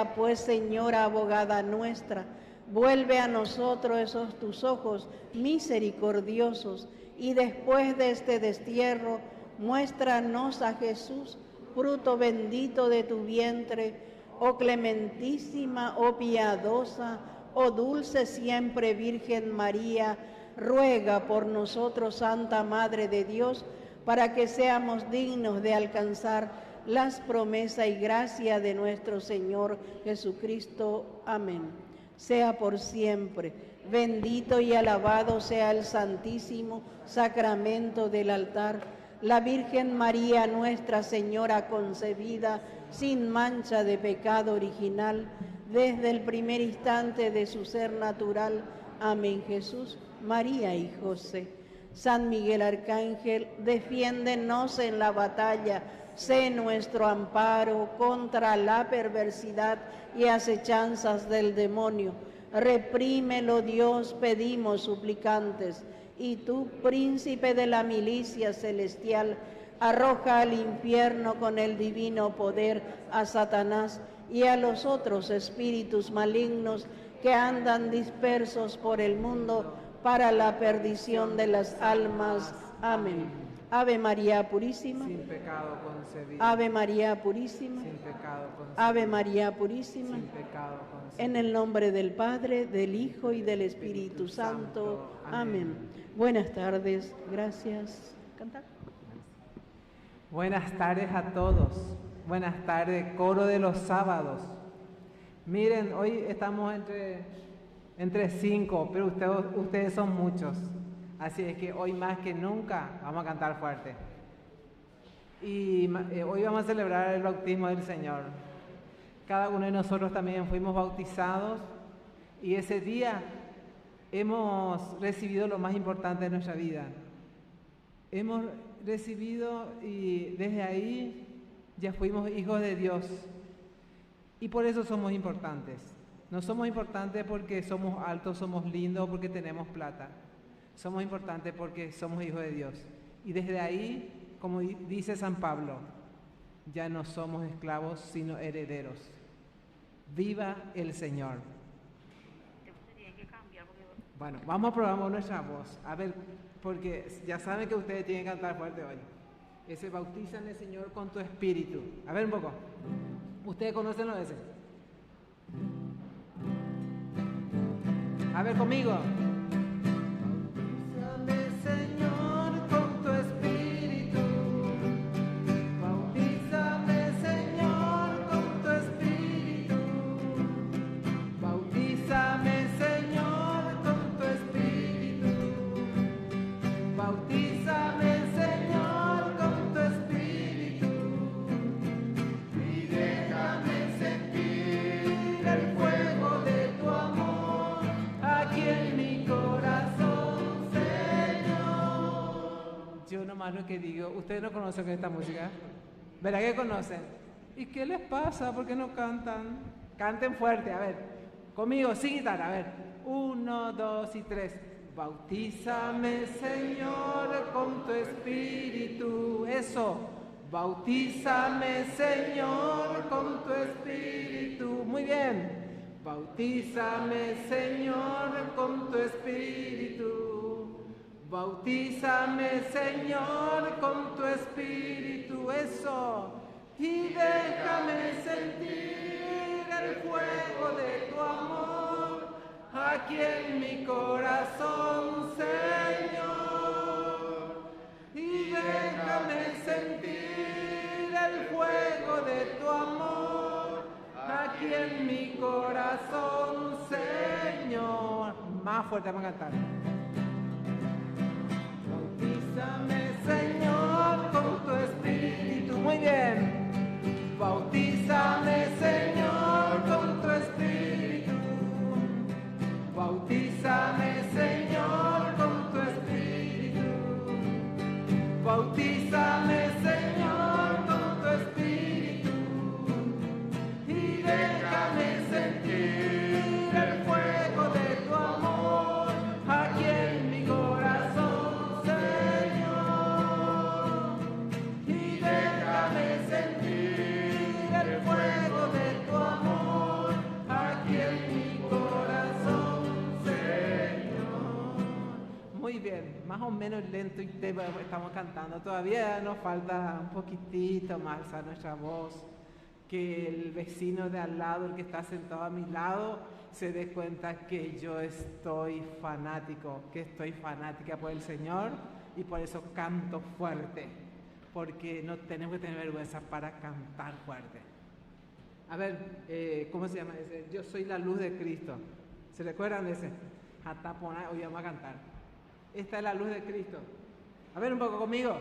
Sea pues, Señora abogada nuestra, vuelve a nosotros esos tus ojos misericordiosos, y después de este destierro, muéstranos a Jesús, fruto bendito de tu vientre, oh clementísima, oh piadosa, oh dulce siempre Virgen María. Ruega por nosotros, Santa Madre de Dios, para que seamos dignos de alcanzar las promesas y gracia de nuestro Señor Jesucristo. Amén. Sea por siempre bendito y alabado sea el santísimo sacramento del altar, la Virgen María, Nuestra Señora concebida sin mancha de pecado original, desde el primer instante de su ser natural. Amén. Jesús, María y José. San Miguel Arcángel, defiéndenos en la batalla, sé nuestro amparo contra la perversidad y acechanzas del demonio. Reprímelo, Dios, pedimos suplicantes. Y tú, príncipe de la milicia celestial, arroja al infierno con el divino poder a Satanás y a los otros espíritus malignos que andan dispersos por el mundo para la perdición de las almas. Amén. Ave María Purísima. Sin pecado concebido. Ave María Purísima. Sin pecado concebido. Ave María Purísima. Sin pecado concebido. En el nombre del Padre, del Hijo y del Espíritu Santo. Amén. Buenas tardes. Gracias. ¿Cantar? Buenas tardes a todos. Buenas tardes, coro de los sábados. Miren, hoy estamos entre 5, pero ustedes son muchos. Así es que hoy más que nunca vamos a cantar fuerte. Y hoy vamos a celebrar el bautismo del Señor. Cada uno de nosotros también fuimos bautizados y ese día hemos recibido lo más importante de nuestra vida. Hemos recibido y desde ahí ya fuimos hijos de Dios. Y por eso somos importantes. No somos importantes porque somos altos, somos lindos, porque tenemos plata. Somos importantes porque somos hijos de Dios. Y desde ahí, como dice San Pablo, ya no somos esclavos, sino herederos. ¡Viva el Señor! Bueno, vamos a probar nuestra voz. A ver, porque ya saben que ustedes tienen que cantar fuerte hoy. Ese bautizan el Señor con tu espíritu. A ver un poco. ¿Ustedes conocen lo de ese? A ver conmigo. Bautízame, Señor, con tu espíritu. Bautízame, Señor, con tu espíritu. Bautízame, Señor, con tu espíritu. Bautízame, Señor, con tu espíritu. Y déjame sentir el fuego de tu amor aquí en mi corazón, Señor. Yo nomás lo que digo, ¿ustedes no conocen esta música? ¿Verdad que conocen? ¿Y qué les pasa? ¿Por qué no cantan? Canten fuerte, a ver. Conmigo, sin guitarra, a ver. 1, 2 y 3. Bautízame, Señor, con tu espíritu. Eso. Bautízame, Señor, con tu espíritu. Muy bien. Bautízame, Señor, con tu espíritu. Bautízame, Señor, con tu espíritu. Eso. Y déjame sentir el fuego de tu amor aquí en mi corazón, Señor. Y déjame sentir el fuego de tu amor aquí en mi corazón, Señor. Más fuerte vamos a cantar. Bautízame, Señor, con tu espíritu. Muy bien. Bautízame, Señor, con tu espíritu. Bautízame, Señor, con tu espíritu. Bautízame, Señor, con tu espíritu. Y déjame sentir el fuego de tu amor aquí en mi corazón, Señor. Y déjame sentir el más o menos lento y estamos cantando. Todavía nos falta un poquitito más a nuestra voz, que el vecino de al lado, el que está sentado a mi lado, se dé cuenta que yo estoy fanático, que estoy fanática por el Señor y por eso canto fuerte, porque no tenemos que tener vergüenza para cantar fuerte. A ver, ¿cómo se llama ese? Yo soy la luz de Cristo. ¿Se recuerdan de ese? Jatapona, hoy vamos a cantar. Esta es la luz de Cristo. A ver un poco conmigo.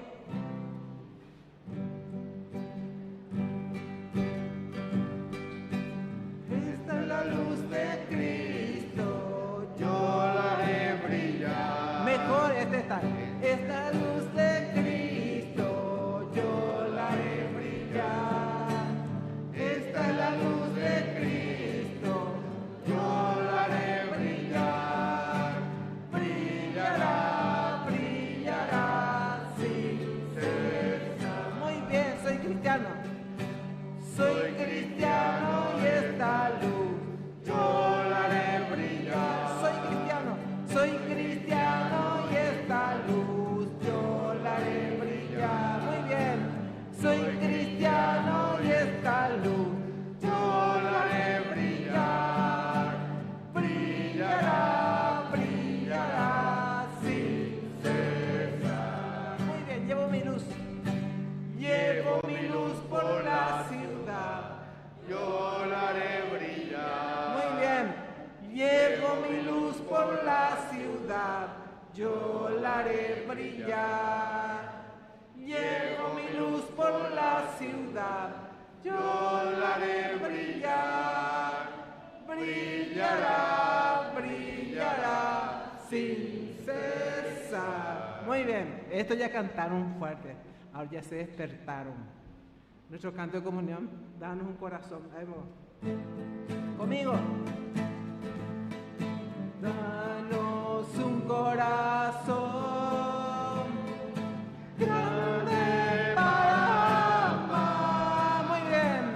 Esta es la luz de Cristo, yo la haré brillar. Mejor, este está. Esta luz de Cristo, yo la haré brillar. Esta es la luz de Cristo, yo la haré brillar. Brillará, brillará sin cesar. Muy bien, soy cristiano. Soy cristiano y esta luz yo la haré brillar. Soy cristiano y esta luz yo la haré brillar. Muy bien. Soy cristiano y esta luz yo la haré brillar. Brillará, brillará sin cesar. Muy bien, llevo mi luz. Llevo mi luz por la ciudad, yo la haré brillar. Muy bien. Llevo mi luz por la ciudad, yo la haré brillar. Llevo mi luz por la ciudad, yo la haré brillar. Brillará, brillará sin cesar. Muy bien, esto ya cantaron fuerte. Ahora ya se despertaron. Nuestro canto de comunión, danos un corazón. Ahí vamos. Conmigo. Danos un corazón grande para amar. Muy bien.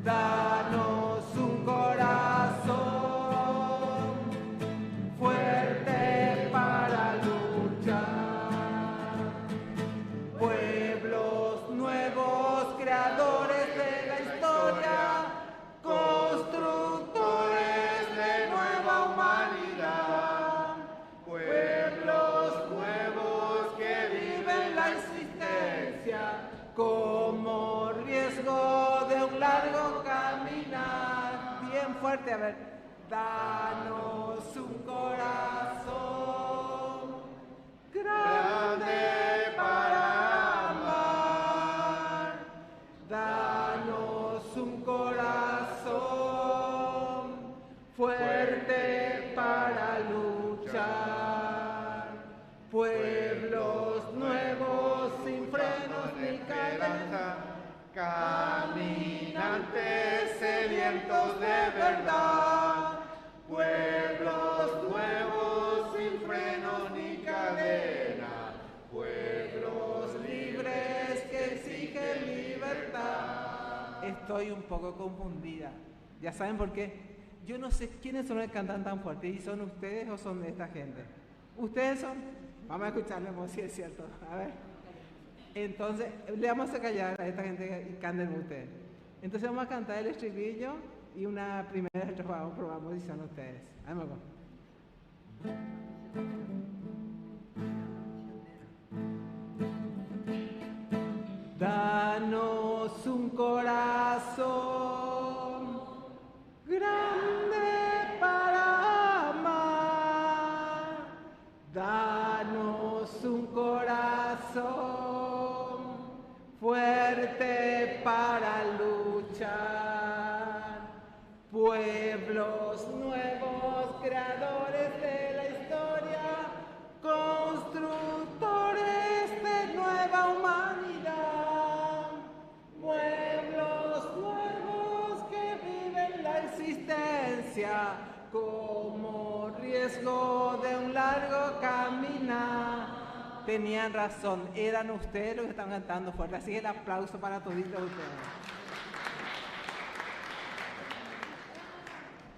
Danos un corazón fuerte para luchar. Pueblos nuevos, creadores de la historia, constructores de nueva humanidad. Pueblos nuevos que viven la existencia como riesgo de un largo caminar. Bien fuerte, a ver. Danos un corazón grande para amar. Danos un corazón fuerte para luchar. Pueblos nuevos sin frenos ni cadena, caminantes sedientos de verdad. Pueblos nuevos sin frenos ni cadena, pueblos libres que exigen libertad. Estoy un poco confundida. ¿Ya saben por qué? Yo no sé quiénes son los que cantan tan fuerte. ¿Y son ustedes o son esta gente? ¿Ustedes son? Vamos a escucharle si es cierto. A ver. Entonces, le vamos a callar a esta gente y canten ustedes. Entonces vamos a cantar el estribillo y una primera estrofa. Probamos si son ustedes. Ahí me voy. Danos un corazón grande para amar. Danos un corazón fuerte para luchar. Pueblos nuevos, creadores de la historia, constructores de nueva humanidad. Pueblos nuevos que viven la existencia como riesgo de un largo caminar. Tenían razón, eran ustedes los que están cantando fuerte, así que el aplauso para todos ustedes.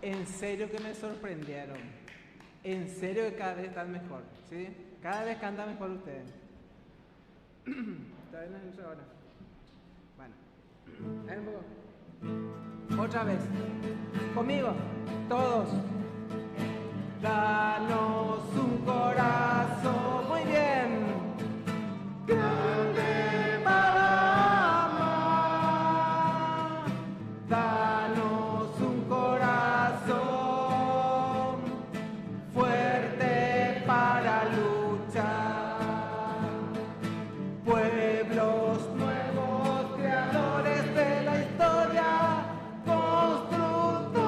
En serio que me sorprendieron. En serio que cada vez están mejor, ¿sí? Cada vez cantan mejor ustedes. ¿Está bien ahora? Bueno. Otra vez. Conmigo. Todos. Danos un corazón. Muy bien. Grande para amar. Danos un corazón fuerte para luchar. Pueblos nuevos, creadores de la historia, constructores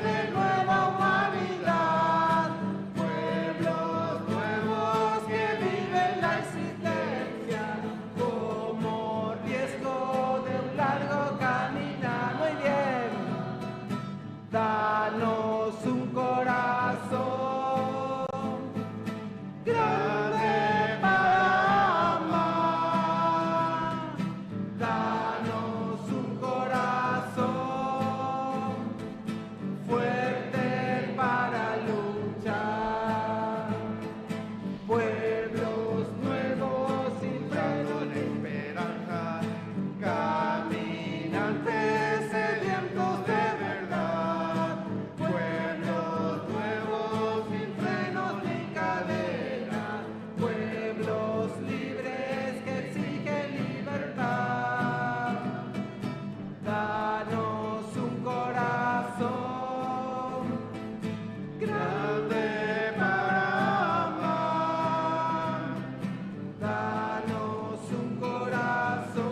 de nueva humanidad. Pueblos nuevos que viven la existencia como riesgo de un largo caminar. Muy bien. Danos un corazón grande para amar. Danos un corazón fuerte para luchar. Pueblos nuevos sin freno de esperanza, caminantes sedientos de verdad. Pueblos nuevos sin frenos ni cadenas, pueblos libres que exigen libertad. Danos un corazón grande para amar. Danos un corazón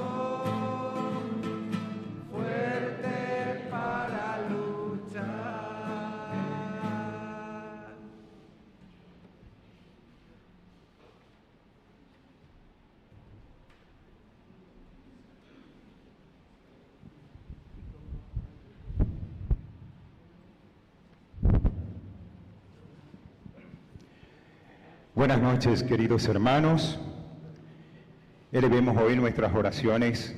fuerte para luchar. Buenas noches, queridos hermanos. Elevemos hoy nuestras oraciones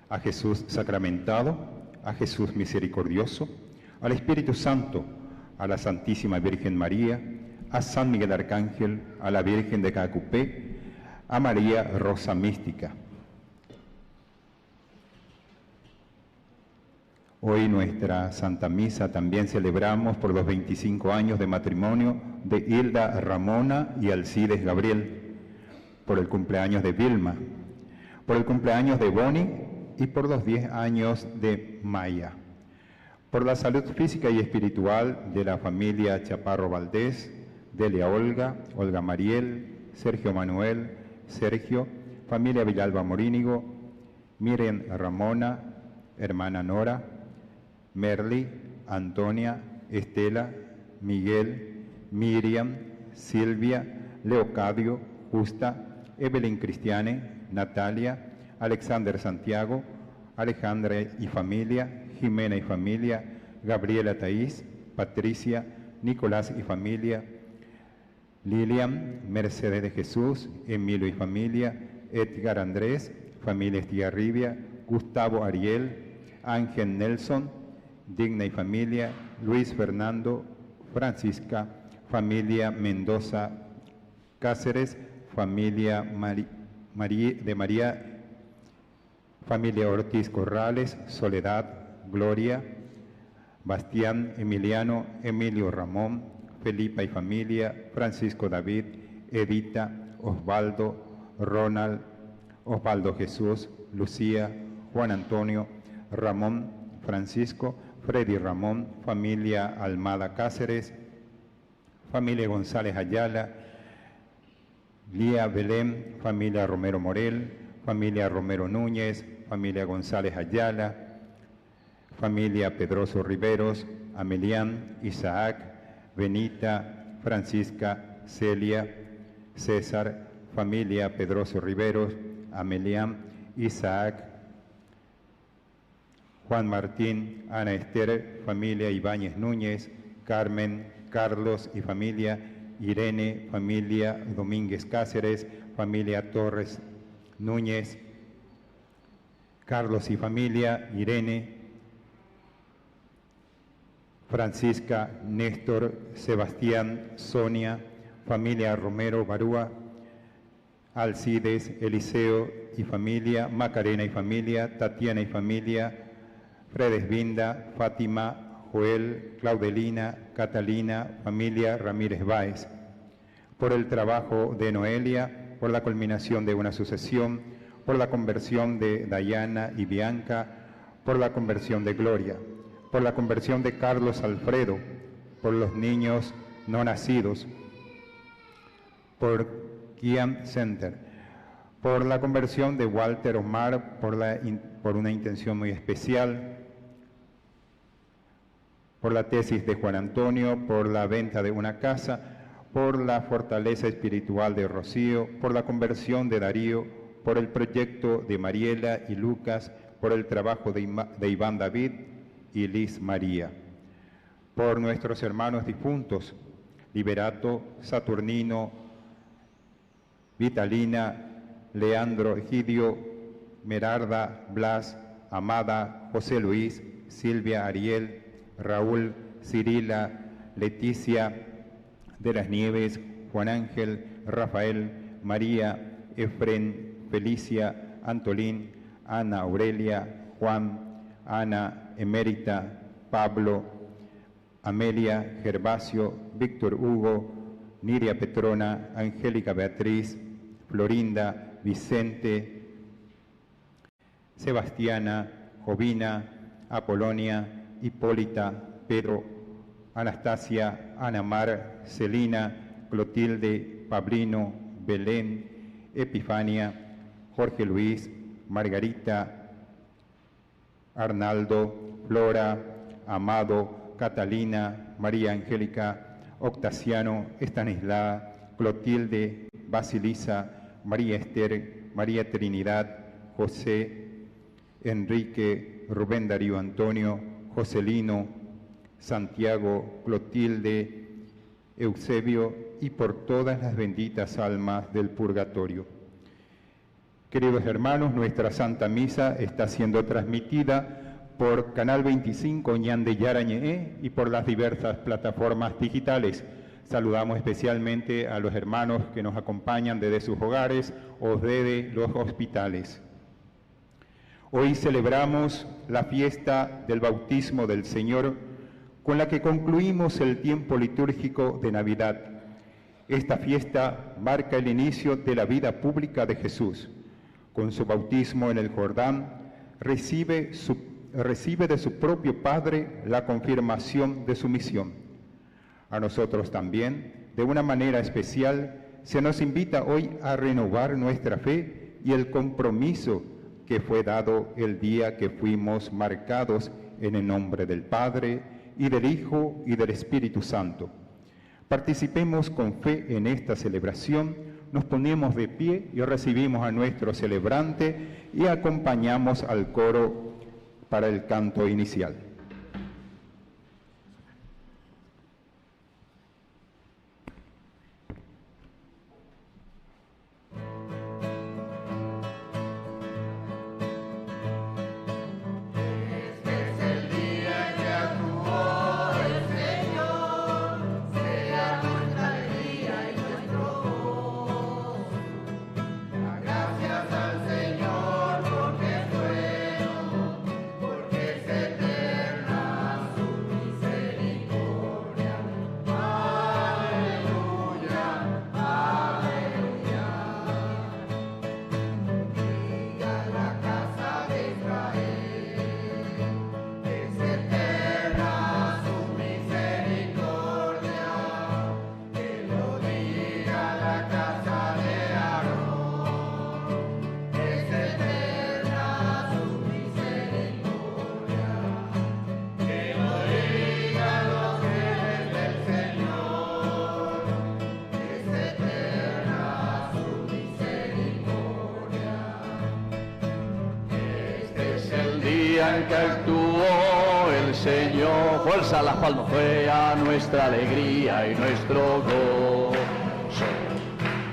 a Jesús sacramentado, a Jesús misericordioso, al Espíritu Santo, a la Santísima Virgen María, a San Miguel Arcángel, a la Virgen de Cacupé, a María Rosa Mística. Hoy nuestra Santa Misa también celebramos por los 25 años de matrimonio de Hilda Ramona y Alcides Gabriel, por el cumpleaños de Vilma, por el cumpleaños de Bonnie y por los 10 años de Maya, por la salud física y espiritual de la familia Chaparro Valdés, Delia Olga, Olga Mariel, Sergio Manuel, Sergio, familia Villalba Morínigo, Miriam Ramona, hermana Nora, Merly, Antonia, Estela, Miguel, Miriam, Silvia, Leocadio, Justa, Evelyn Cristiane, Natalia, Alexander Santiago, Alejandra y familia, Jimena y familia, Gabriela Taís, Patricia, Nicolás y familia, Lilian, Mercedes de Jesús, Emilio y familia, Edgar Andrés, familia Estigarribia, Gustavo Ariel, Ángel Nelson, Digna y familia, Luis Fernando, Francisca, familia Mendoza Cáceres, familia de María, familia Ortiz Corrales, Soledad, Gloria, Bastián, Emiliano, Emilio Ramón, Felipa y familia, Francisco David, Evita, Osvaldo, Ronald, Osvaldo Jesús, Lucía, Juan Antonio, Ramón, Francisco, Freddy Ramón, familia Almada Cáceres, familia González Ayala, Lía Belén, familia Romero Morel, familia Romero Núñez, familia González Ayala, familia Pedroso Riveros, Amelián, Isaac, Benita, Francisca, Celia, César, familia Pedroso Riveros, Amelián, Isaac, Juan Martín, Ana Esther, familia Ibáñez Núñez, Carmen, Carlos y familia, Irene, familia Domínguez Cáceres, familia Torres Núñez, Carlos y familia, Irene, Francisca, Néstor, Sebastián, Sonia, familia Romero Barúa, Alcides, Eliseo y familia, Macarena y familia, Tatiana y familia, Fredesvinda, Fátima, Joel, Claudelina, Catalina, familia Ramírez Báez, por el trabajo de Noelia, por la culminación de una sucesión, por la conversión de Dayana y Bianca, por la conversión de Gloria, por la conversión de Carlos Alfredo, por los niños no nacidos, por Kian Center, por la conversión de Walter Omar, por una intención muy especial, por la tesis de Juan Antonio, por la venta de una casa, por la fortaleza espiritual de Rocío, por la conversión de Darío, por el proyecto de Mariela y Lucas, por el trabajo de Iván David y Liz María, por nuestros hermanos difuntos, Liberato, Saturnino, Vitalina, Leandro Egidio, Merarda, Blas, Amada, José Luis, Silvia Ariel, Raúl, Cirila, Leticia de las Nieves, Juan Ángel, Rafael, María, Efren, Felicia, Antolín, Ana Aurelia, Juan, Ana Emérita, Pablo, Amelia, Gervasio, Víctor Hugo, Niria Petrona, Angélica Beatriz, Florinda, Vicente, Sebastiana, Jovina, Apolonia, Hipólita, Pedro, Anastasia, Ana Mar, Celina, Clotilde, Pablino, Belén, Epifania, Jorge Luis, Margarita, Arnaldo, Flora, Amado, Catalina, María Angélica, Octaciano, Estanislao, Clotilde, Basilisa, María Esther, María Trinidad, José, Enrique, Rubén Darío Antonio, Joselino, Santiago, Clotilde, Eusebio y por todas las benditas almas del purgatorio. Queridos hermanos, nuestra Santa Misa está siendo transmitida por Canal 25 Ñande Yarañe y por las diversas plataformas digitales. Saludamos especialmente a los hermanos que nos acompañan desde sus hogares o desde los hospitales. Hoy celebramos la fiesta del bautismo del Señor, con la que concluimos el tiempo litúrgico de Navidad. Esta fiesta marca el inicio de la vida pública de Jesús. Con su bautismo en el Jordán, recibe de su propio Padre la confirmación de su misión. A nosotros también, de una manera especial, se nos invita hoy a renovar nuestra fe y el compromiso que fue dado el día que fuimos marcados en el nombre del Padre, y del Hijo, y del Espíritu Santo. Participemos con fe en esta celebración, nos ponemos de pie y recibimos a nuestro celebrante y acompañamos al coro para el canto inicial. Que actuó el Señor, fuerza las palmas, fue a nuestra alegría y nuestro gozo.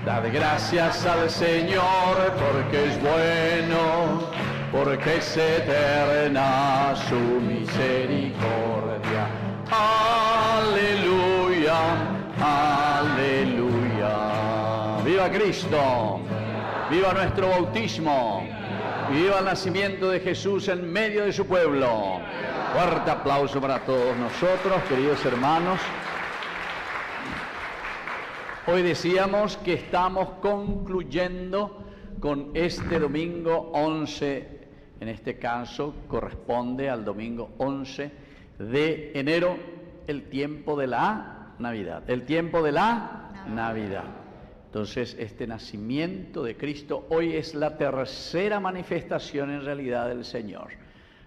Dad gracias al Señor porque es bueno, porque es eterna su misericordia. viva Cristo, viva nuestro bautismo, viva el nacimiento de Jesús en medio de su pueblo. Fuerte aplauso para todos nosotros, queridos hermanos. Hoy decíamos que estamos concluyendo con este domingo 11, en este caso corresponde al domingo 11 de enero, el tiempo de la Navidad, el tiempo de la Navidad. Entonces, este nacimiento de Cristo hoy es la tercera manifestación en realidad del Señor.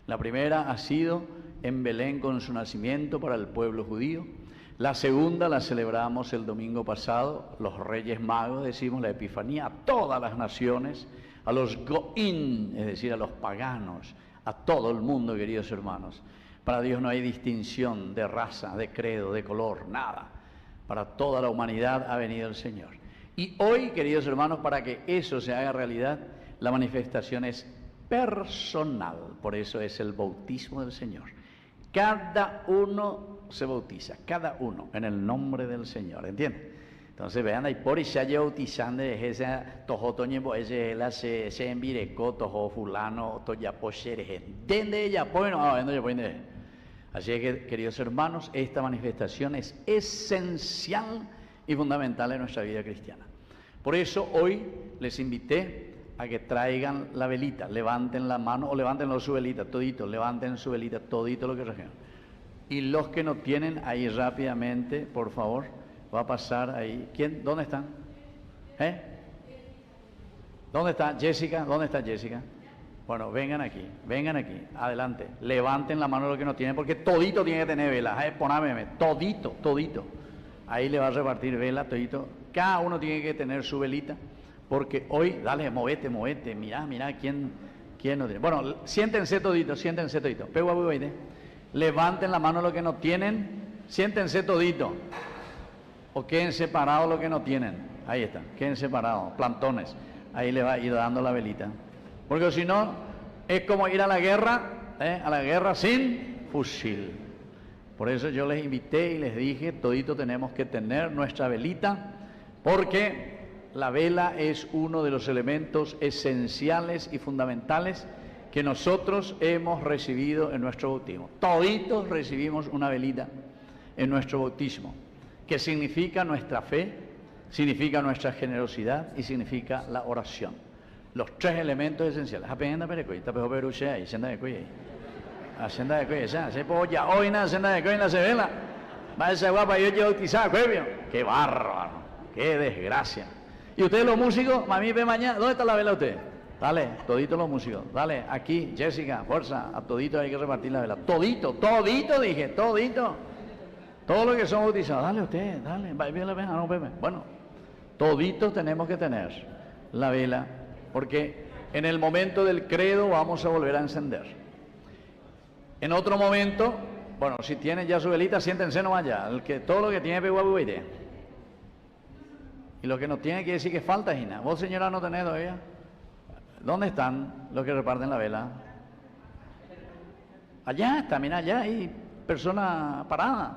La primera ha sido en Belén con su nacimiento para el pueblo judío. La segunda la celebramos el domingo pasado, los Reyes Magos, decimos la Epifanía, a todas las naciones, a los Goín, es decir, a los paganos, a todo el mundo, queridos hermanos. Para Dios no hay distinción de raza, de credo, de color, nada. Para toda la humanidad ha venido el Señor. Y hoy, queridos hermanos, para que eso se haga realidad, la manifestación es personal, por eso es el bautismo del Señor. Cada uno se bautiza, cada uno, en el nombre del Señor, ¿entienden? Entonces vean, ahí por eso ya bautizando, ese tojo toñebo, ese se envirecó, tojo fulano, toyapo xereje, dende ella, bueno, ya puede. Así que, queridos hermanos, esta manifestación es esencial y fundamental en nuestra vida cristiana. Por eso hoy les invité a que traigan la velita, levanten la mano o levanten su velita, todito, levanten su velita, todito lo que trajeron. Y los que no tienen, ahí rápidamente, por favor, va a pasar ahí. ¿Quién? ¿Dónde están? ¿Dónde está Jessica? ¿Dónde está Jessica? Bueno, vengan aquí, adelante. Levanten la mano los que no tienen, porque todito tiene que tener vela. Ponámeme, todito. Ahí le va a repartir vela, todito. Cada uno tiene que tener su velita, porque hoy, dale, movete, mirá, ¿quién no tiene? Bueno, siéntense todito. Levanten la mano los que no tienen, siéntense todito. O queden separados los que no tienen. Ahí está, queden separados, plantones. Ahí le va a ir dando la velita. Porque si no, es como ir a la guerra sin fusil. Por eso yo les invité y les dije, todito tenemos que tener nuestra velita, porque la vela es uno de los elementos esenciales y fundamentales que nosotros hemos recibido en nuestro bautismo. Toditos recibimos una velita en nuestro bautismo, que significa nuestra fe, significa nuestra generosidad y significa la oración. Los tres elementos esenciales. Apenda perecoita, pero peruche ahí, senda de cuy. Senda de cuy, ya, se polla, hoy nada, senda de cuy, la se vela. Va esa guapa, yo bautizado, cuevio. Qué bárbaro, qué desgracia. Y ustedes los músicos, mami, ve mañana, ¿dónde está la vela usted? Dale, toditos los músicos, dale, aquí, Jessica, fuerza, a toditos hay que repartir la vela. Todito, dije, todito. Todos los que son bautizados, dale usted, dale, no, Pepe. Bueno, toditos tenemos que tener la vela, porque en el momento del credo vamos a volver a encender. En otro momento, bueno, si tienen ya su velita, siéntense nomás ya, todo lo que tiene peguabuite. Y lo que no tiene quiere decir que falta, Gina. Vos, señora, no tenés todavía. ¿Dónde están los que reparten la vela? Allá, también allá hay personas paradas.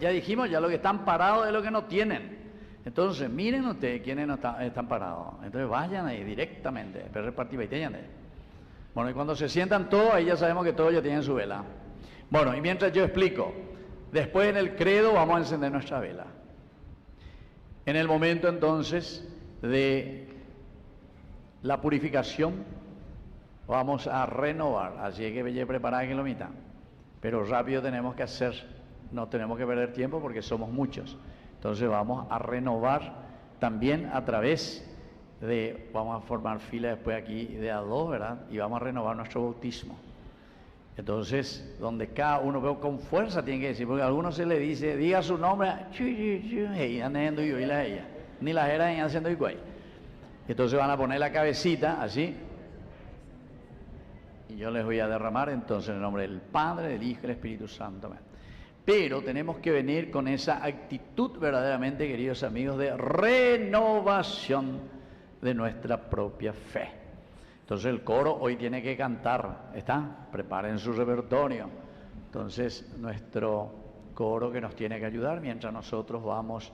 Ya dijimos, ya lo que están parados es lo que no tienen. Entonces, miren ustedes quiénes no están parados. Entonces vayan ahí directamente, pero repartir y bueno, y cuando se sientan todos, ahí ya sabemos que todos ya tienen su vela. Bueno, y mientras yo explico, después en el credo vamos a encender nuestra vela. En el momento entonces de la purificación, vamos a renovar. Así es que vaya preparada que lo mitad. Pero rápido tenemos que hacer, no tenemos que perder tiempo porque somos muchos. Entonces vamos a renovar también a través de, vamos a formar fila después aquí de a dos, ¿verdad? Y vamos a renovar nuestro bautismo. Entonces, donde cada uno, pero con fuerza tiene que decir, porque a algunos se le dice, diga su nombre, ni la era haciendo igual. Entonces van a poner la cabecita así, y yo les voy a derramar entonces en el nombre del Padre, del Hijo y del Espíritu Santo. Pero tenemos que venir con esa actitud verdaderamente, queridos amigos, de renovación de nuestra propia fe. Entonces el coro hoy tiene que cantar, ¿está? Preparen su repertorio. Entonces nuestro coro que nos tiene que ayudar mientras nosotros vamos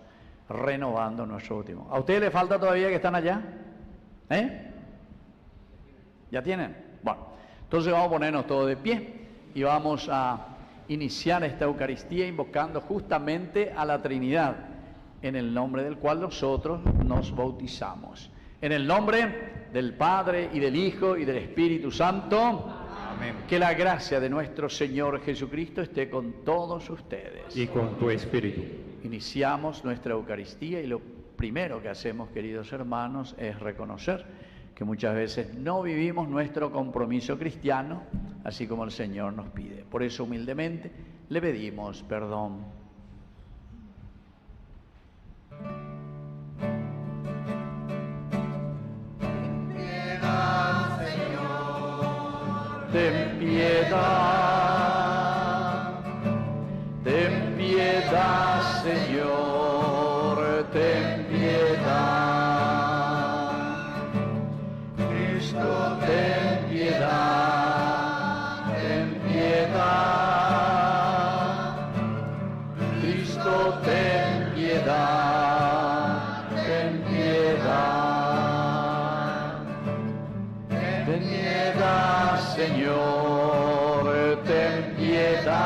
renovando nuestro bautismo. ¿A ustedes les falta todavía que están allá? ¿Ya tienen? Bueno, entonces vamos a ponernos todos de pie y vamos a iniciar esta Eucaristía invocando justamente a la Trinidad, en el nombre del cual nosotros nos bautizamos. En el nombre del Padre, y del Hijo, y del Espíritu Santo. Amén. Que la gracia de nuestro Señor Jesucristo esté con todos ustedes. Y con tu espíritu. Iniciamos nuestra Eucaristía y lo primero que hacemos, queridos hermanos, es reconocer que muchas veces no vivimos nuestro compromiso cristiano, así como el Señor nos pide. Por eso, humildemente, le pedimos perdón. Ten piedad, ten piedad, Señor, ten piedad. Cristo, ten piedad, ten piedad. Cristo, ten piedad, ten piedad. Ten piedad, Señor, ten piedad.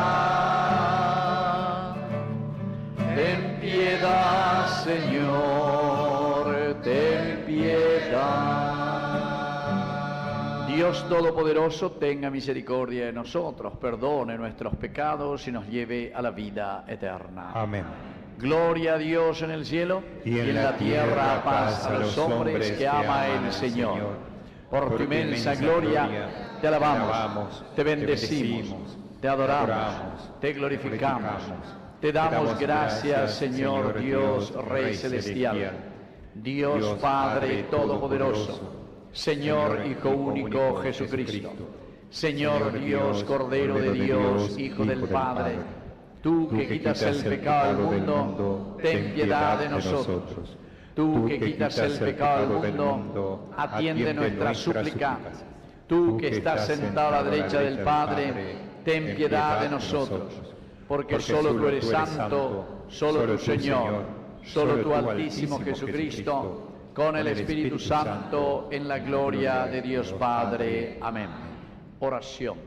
Ten piedad, Señor, ten piedad. Dios Todopoderoso, tenga misericordia de nosotros, perdone nuestros pecados y nos lleve a la vida eterna. Amén. Gloria a Dios en el cielo Y en la tierra paz a los hombres que ama el Señor. Por tu inmensa gloria, te alabamos, te bendecimos, te adoramos, te glorificamos, te damos gracias, Señor Dios, Rey Celestial, Dios Padre Todopoderoso, Señor Hijo único Jesucristo, Señor Dios, Cordero de Dios, Hijo del Padre, tú que quitas el pecado del mundo, ten piedad de nosotros. Tú que quitas el pecado del mundo, atiende nuestra súplica. Tú que estás sentado a la derecha del Padre, ten piedad de nosotros. Porque solo tú eres santo, solo tú Señor, solo tú Altísimo Jesucristo, con el Espíritu Santo, en la gloria de Dios Padre. Amén. Oración.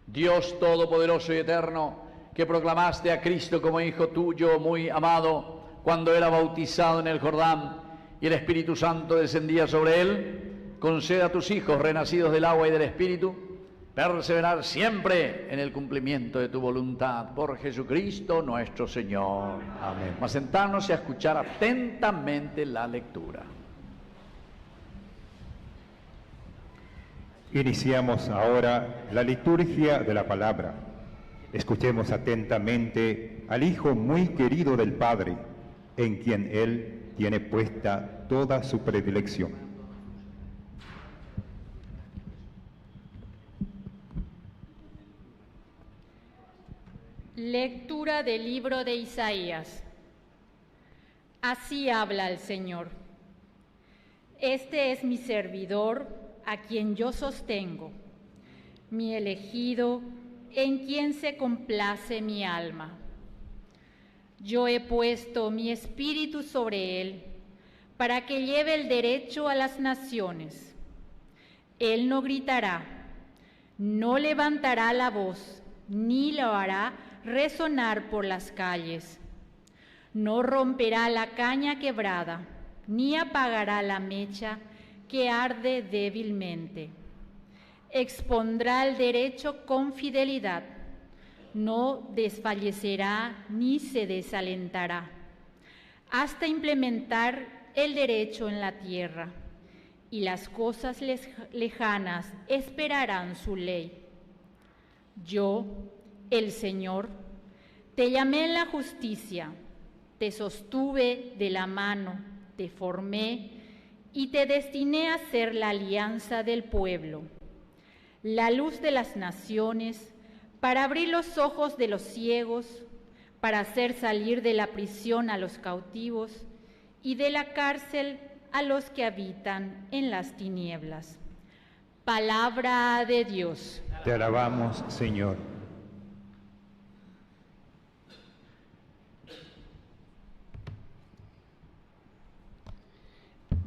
Dios Todopoderoso y Eterno, que proclamaste a Cristo como Hijo tuyo muy amado cuando era bautizado en el Jordán y el Espíritu Santo descendía sobre él, conceda a tus hijos renacidos del agua y del Espíritu perseverar siempre en el cumplimiento de tu voluntad por Jesucristo nuestro Señor. Amén. Vamos a sentarnos y a escuchar atentamente la lectura. Iniciamos ahora la liturgia de la palabra. Escuchemos atentamente al Hijo muy querido del Padre, en quien Él tiene puesta toda su predilección. Lectura del libro de Isaías. Así habla el Señor. Este es mi servidor, a quien yo sostengo, mi elegido, en quien se complace mi alma. Yo he puesto mi espíritu sobre él, para que lleve el derecho a las naciones. Él no gritará, no levantará la voz, ni lo hará resonar por las calles. No romperá la caña quebrada, ni apagará la mecha que arde débilmente. Expondrá el derecho con fidelidad, no desfallecerá ni se desalentará, hasta implementar el derecho en la tierra, y las cosas lejanas esperarán su ley. Yo, el Señor, te llamé en la justicia, te sostuve de la mano, te formé y te destiné a ser la alianza del pueblo, la luz de las naciones, para abrir los ojos de los ciegos, para hacer salir de la prisión a los cautivos y de la cárcel a los que habitan en las tinieblas. Palabra de Dios. Te alabamos, Señor.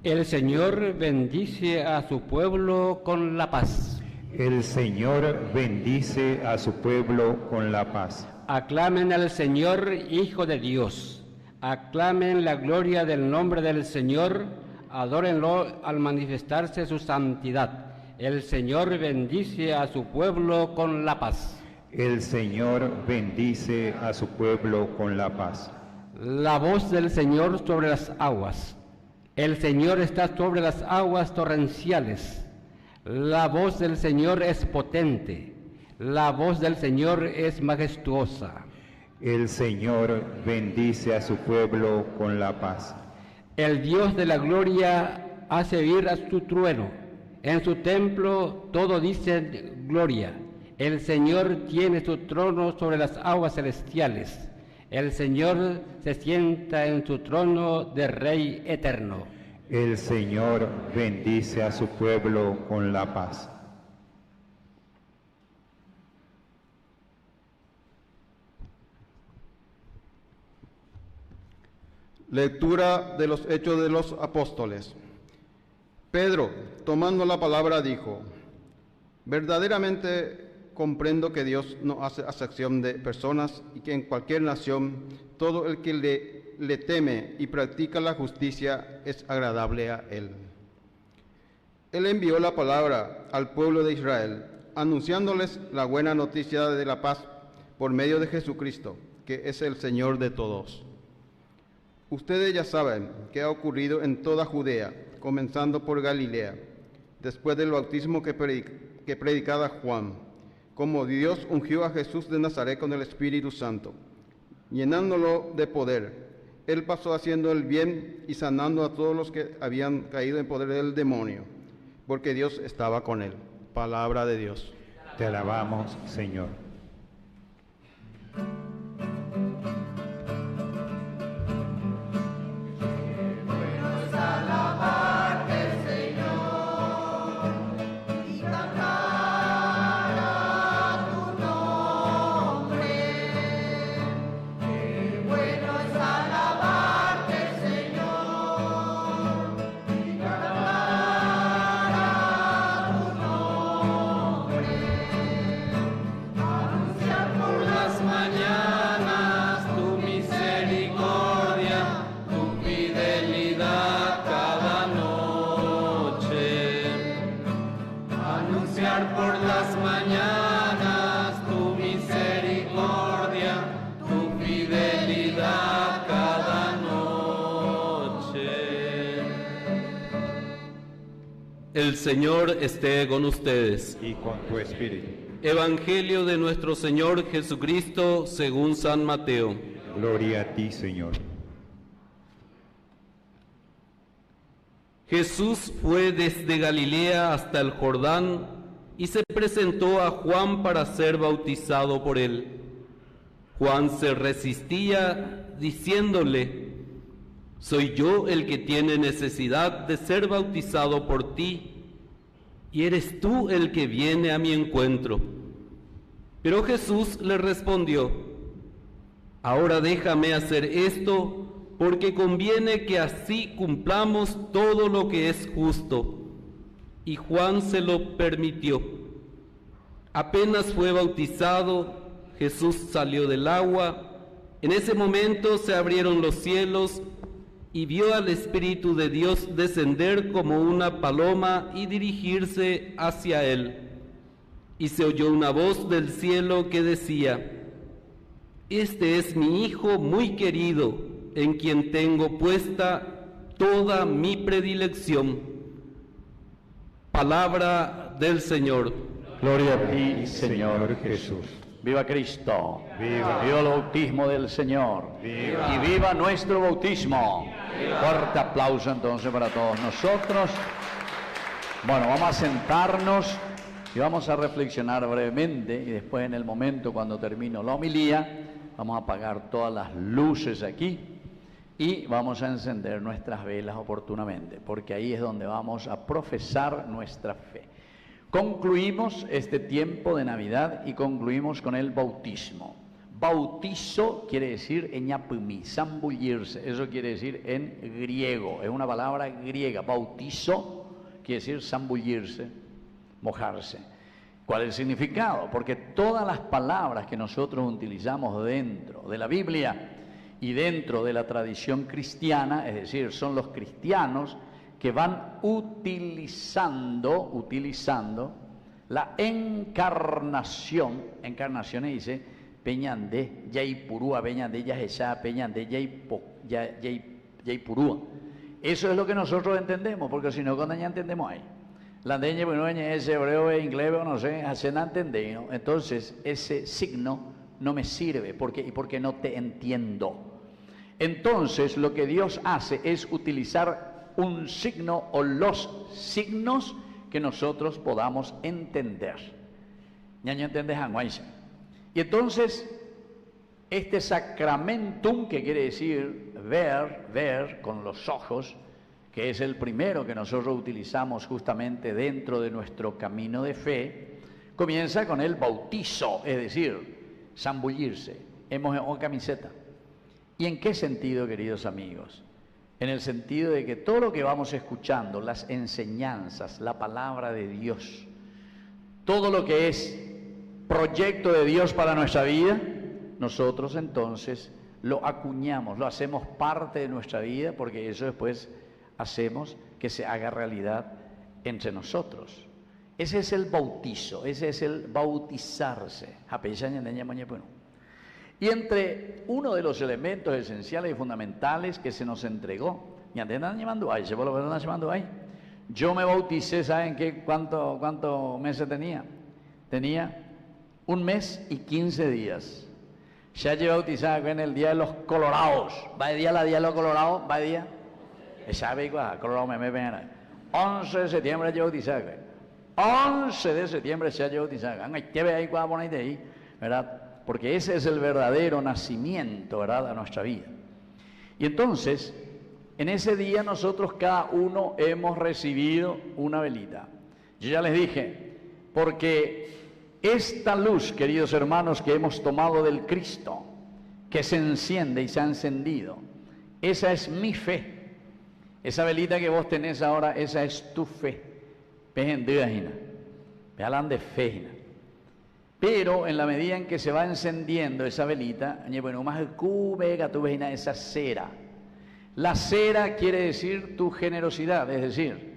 El Señor bendice a su pueblo con la paz. El Señor bendice a su pueblo con la paz. Aclamen al Señor, Hijo de Dios. Aclamen la gloria del nombre del Señor. Adórenlo al manifestarse su santidad. El Señor bendice a su pueblo con la paz. El Señor bendice a su pueblo con la paz. La voz del Señor sobre las aguas. El Señor está sobre las aguas torrenciales. La voz del Señor es potente. La voz del Señor es majestuosa. El Señor bendice a su pueblo con la paz. El Dios de la gloria hace oír a su trueno. En su templo todo dice gloria. El Señor tiene su trono sobre las aguas celestiales. El Señor se sienta en su trono de Rey eterno. El Señor bendice a su pueblo con la paz. Lectura de los Hechos de los Apóstoles. Pedro, tomando la palabra, dijo: verdaderamente comprendo que Dios no hace acepción de personas y que en cualquier nación todo el que le teme y practica la justicia es agradable a Él. Él envió la palabra al pueblo de Israel, anunciándoles la buena noticia de la paz por medio de Jesucristo, que es el Señor de todos. Ustedes ya saben qué ha ocurrido en toda Judea, comenzando por Galilea, después del bautismo que predicaba Juan, como Dios ungió a Jesús de Nazaret con el Espíritu Santo, llenándolo de poder. Él pasó haciendo el bien y sanando a todos los que habían caído en poder del demonio, porque Dios estaba con él. Palabra de Dios. Te alabamos, Señor. El Señor esté con ustedes. Y con tu espíritu. Evangelio de nuestro Señor Jesucristo según San Mateo. Gloria a ti, Señor. Jesús fue desde Galilea hasta el Jordán y se presentó a Juan para ser bautizado por él. Juan se resistía diciéndole: soy yo el que tiene necesidad de ser bautizado por ti, y eres tú el que viene a mi encuentro. Pero Jesús le respondió: ahora déjame hacer esto, porque conviene que así cumplamos todo lo que es justo. Y Juan se lo permitió. Apenas fue bautizado, Jesús salió del agua. En ese momento se abrieron los cielos y vio al Espíritu de Dios descender como una paloma y dirigirse hacia él. Y se oyó una voz del cielo que decía: este es mi Hijo muy querido, en quien tengo puesta toda mi predilección. Palabra del Señor. Gloria a ti, Señor Jesús. ¡Viva Cristo! ¡Viva! ¡Viva el bautismo del Señor! ¡Viva! ¡Y viva nuestro bautismo! Fuerte aplauso entonces para todos nosotros. Bueno, vamos a sentarnos y vamos a reflexionar brevemente, y después en el momento cuando termino la homilía vamos a apagar todas las luces aquí y vamos a encender nuestras velas oportunamente, porque ahí es donde vamos a profesar nuestra fe. Concluimos este tiempo de Navidad y concluimos con el bautismo. Bautizo quiere decir eñapumi, zambullirse, eso quiere decir en griego, es una palabra griega. Bautizo quiere decir zambullirse, mojarse. ¿Cuál es el significado? Porque todas las palabras que nosotros utilizamos dentro de la Biblia y dentro de la tradición cristiana, es decir, son los cristianos que van utilizando la encarnación dice, peñande, yaipurúa, peñande, yajesa, peñande, yaipurúa. Eso es lo que nosotros entendemos, porque si no, cuando ya entendemos ahí. La deña, bueno, es hebreo, inglés, no sé, hacen entender, ¿no? Entonces, ese signo no me sirve, porque no te entiendo. Entonces, lo que Dios hace es utilizar un signo o los signos que nosotros podamos entender. ¿Ñaño entiendes, Anguaisa? Y entonces, este sacramentum, que quiere decir ver con los ojos, que es el primero que nosotros utilizamos justamente dentro de nuestro camino de fe, comienza con el bautizo, es decir, zambullirse, hemos en camiseta. ¿Y en qué sentido, queridos amigos? En el sentido de que todo lo que vamos escuchando, las enseñanzas, la palabra de Dios, todo lo que es proyecto de Dios para nuestra vida, nosotros entonces lo acuñamos, lo hacemos parte de nuestra vida, porque eso después hacemos que se haga realidad entre nosotros. Ese es el bautizo, ese es el bautizarse. Y entre uno de los elementos esenciales y fundamentales que se nos entregó, yo me bauticé, ¿saben qué? ¿Cuántos meses tenía? Tenía 1 mes y 15 días. Ya llevé bautizado en el día de los colorados. ¿Va de día la día de los colorados? ¿Va de día? ¿Sabe igual? Colorado me ven. 11 de septiembre llevo bautizado. 11 de septiembre se ha llevado bautizado. ¿Qué ve ahí cuando ponéis de ahí? ¿Verdad? Porque ese es el verdadero nacimiento, ¿verdad?, a nuestra vida. Y entonces, en ese día nosotros cada uno hemos recibido una velita. Yo ya les dije, porque esta luz, queridos hermanos, que hemos tomado del Cristo, que se enciende y se ha encendido, esa es mi fe. Esa velita que vos tenés ahora, esa es tu fe. Me hablan de fe. Pero en la medida en que se va encendiendo esa velita, esa cera. La cera quiere decir tu generosidad, es decir,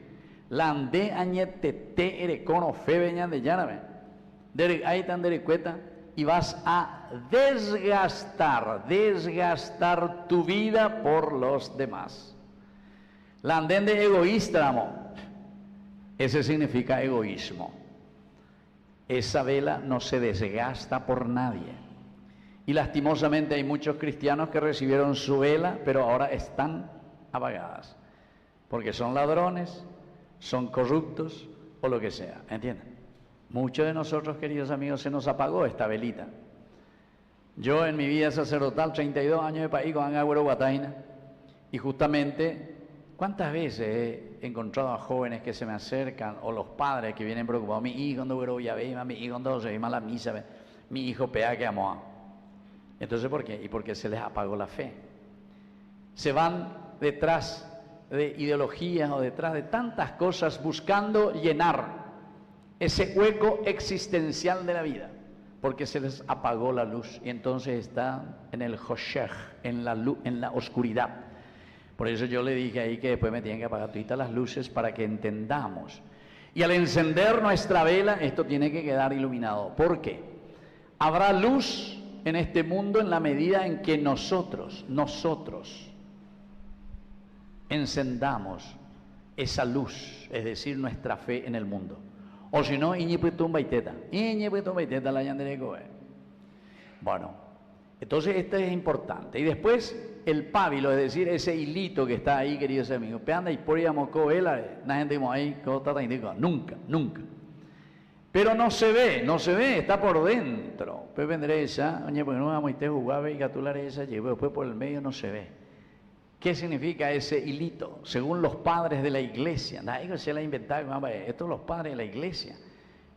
la ande añetete erecono fe veñan de llave. Ahí tan derecueta, y vas a desgastar tu vida por los demás. La anden de egoísta, ese significa egoísmo. Esa vela no se desgasta por nadie. Y lastimosamente hay muchos cristianos que recibieron su vela, pero ahora están apagadas. Porque son ladrones, son corruptos o lo que sea. ¿Entienden? Muchos de nosotros, queridos amigos, se nos apagó esta velita. Yo en mi vida sacerdotal, 32 años de país con Angagüero Guataina, y justamente, ¿cuántas veces he encontrado a jóvenes que se me acercan, o los padres que vienen preocupados? Mi hijo no voy a ver, mi hijo no se ve a la misa, mi hijo pea que amó. Entonces, ¿por qué? Y porque se les apagó la fe. Se van detrás de ideologías o detrás de tantas cosas buscando llenar ese hueco existencial de la vida, porque se les apagó la luz y entonces están en el hoshech, en la oscuridad. Por eso yo le dije ahí que después me tienen que apagar todas las luces para que entendamos. Y al encender nuestra vela, esto tiene que quedar iluminado. ¿Por qué? Habrá luz en este mundo en la medida en que nosotros encendamos esa luz, es decir, nuestra fe en el mundo. O si no, la yandereco. Bueno, entonces esto es importante. Y después el pábilo, es decir, ese hilito que está ahí, queridos amigos. Peanda y por nunca. Pero no se ve, está por dentro. Pues vendré esa, porque no vamos a jugar y gatular esa, después por el medio no se ve. ¿Qué significa ese hilito? Según los padres de la iglesia. Se la inventaron, estos son los padres de la iglesia.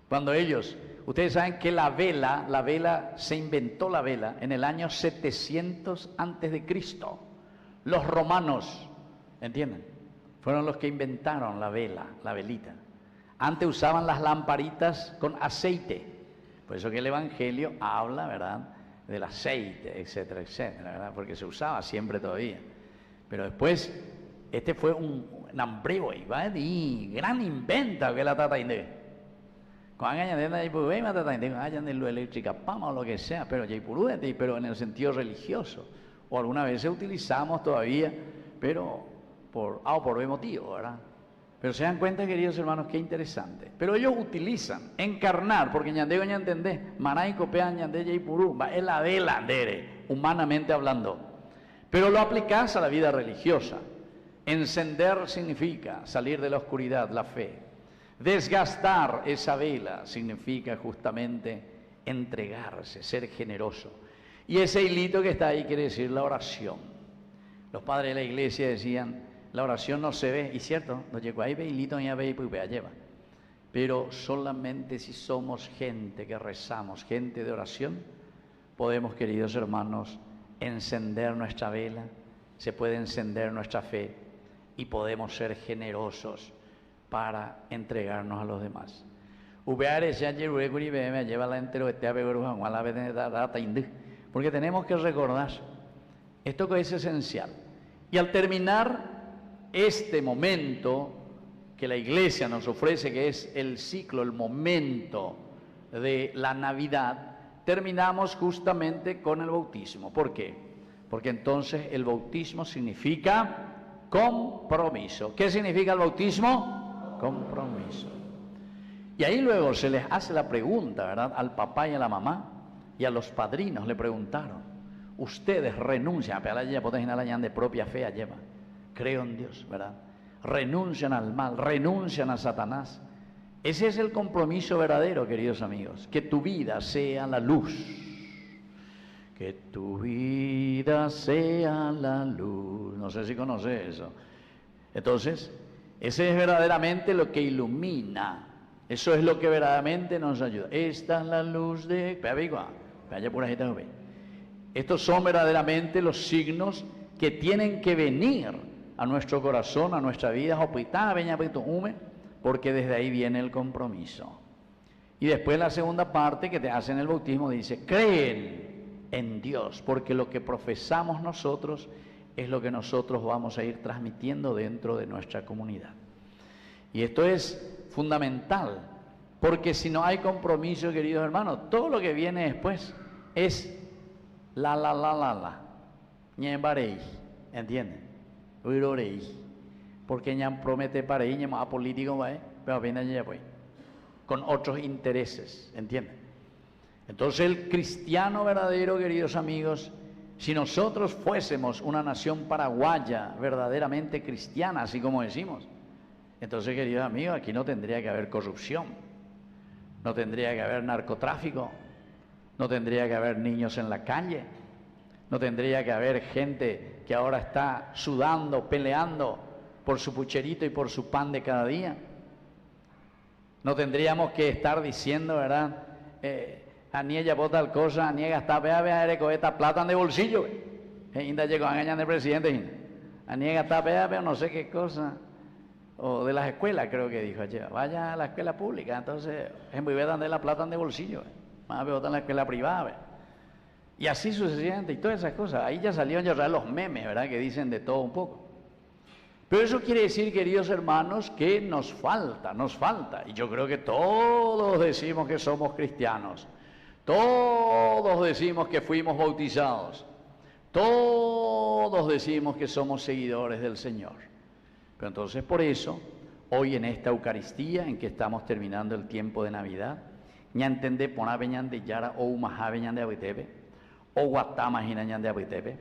Cuando ellos Ustedes saben que la vela, se inventó la vela en el año 700 antes de Cristo. Los romanos, ¿entienden? Fueron los que inventaron la vela, la velita. Antes usaban las lamparitas con aceite. Por eso que el Evangelio habla, ¿verdad?, del aceite, etcétera, etcétera, ¿verdad? Porque se usaba siempre todavía. Pero después, este fue un hambreo, y gran invento que la tata inde. Cuando hayan de luz eléctrica, pama o lo que sea, pero en el sentido religioso. O algunas veces utilizamos todavía, pero por B motivo, ¿verdad? Pero se dan cuenta, queridos hermanos, qué interesante. Pero ellos utilizan encarnar, porque ñandego ya entendés, maray copea ñande yaipurú, va es la vela andere, humanamente hablando. Pero lo aplicás a la vida religiosa. Encender significa salir de la oscuridad, la fe. Desgastar esa vela significa justamente entregarse, ser generoso. Y ese hilito que está ahí quiere decir la oración. Los padres de la iglesia decían, la oración no se ve, y cierto, no llegó ahí, hilito ni a ve y pues lleva. Pero solamente si somos gente que rezamos, gente de oración, podemos, queridos hermanos, encender nuestra vela, se puede encender nuestra fe y podemos ser generosos para entregarnos a los demás. Porque tenemos que recordar esto que es esencial. Y al terminar este momento que la Iglesia nos ofrece, que es el ciclo, el momento de la Navidad, terminamos justamente con el bautismo. ¿Por qué? Porque entonces el bautismo significa compromiso. ¿Qué significa el bautismo? Compromiso. Y ahí luego se les hace la pregunta, ¿verdad?, al papá y a la mamá, y a los padrinos le preguntaron, ustedes renuncian a la de propia fe, lleva, creo en Dios, ¿verdad? Renuncian al mal, renuncian a Satanás. Ese es el compromiso verdadero, queridos amigos, que tu vida sea la luz. Que tu vida sea la luz. No sé si conoce eso. Entonces, ese es verdaderamente lo que ilumina. Eso es lo que verdaderamente nos ayuda. Esta es la luz de... Estos son verdaderamente los signos que tienen que venir a nuestro corazón, a nuestra vida, porque desde ahí viene el compromiso. Y después la segunda parte que te hace en el bautismo dice, creen en Dios, porque lo que profesamos nosotros es lo que nosotros vamos a ir transmitiendo dentro de nuestra comunidad. Y esto es fundamental, porque si no hay compromiso, queridos hermanos, todo lo que viene después es ñembarei, ¿entienden? Uirorei, porque ñam promete para ahí, ñam apolítico, pero viene allá pues, con otros intereses, ¿entienden? Entonces el cristiano verdadero, queridos amigos, si nosotros fuésemos una nación paraguaya verdaderamente cristiana, así como decimos, entonces, queridos amigos, aquí no tendría que haber corrupción, no tendría que haber narcotráfico, no tendría que haber niños en la calle, no tendría que haber gente que ahora está sudando, peleando por su pucherito y por su pan de cada día. No tendríamos que estar diciendo, ¿verdad? Aniella bota tal cosa, Aniella está, vea, esta plata de bolsillo. Ainda llegó a engañar al presidente. Aniella está, vea, no sé qué cosa. O de las escuelas, creo que dijo ayer. Vaya a la escuela pública, entonces, en vez de la plata de bolsillo. Más botar en la escuela privada. Y así sucesivamente, y todas esas cosas. Ahí ya salieron ya los memes, ¿verdad?, que dicen de todo un poco. Pero eso quiere decir, queridos hermanos, que nos falta. Y yo creo que todos decimos que somos cristianos. Todos decimos que fuimos bautizados. Todos decimos que somos seguidores del Señor. Pero entonces por eso, hoy en esta Eucaristía, en que estamos terminando el tiempo de Navidad, ñantende pona beñan de yara o umaja beñan de abitepe, o guatama ñan de abitepe.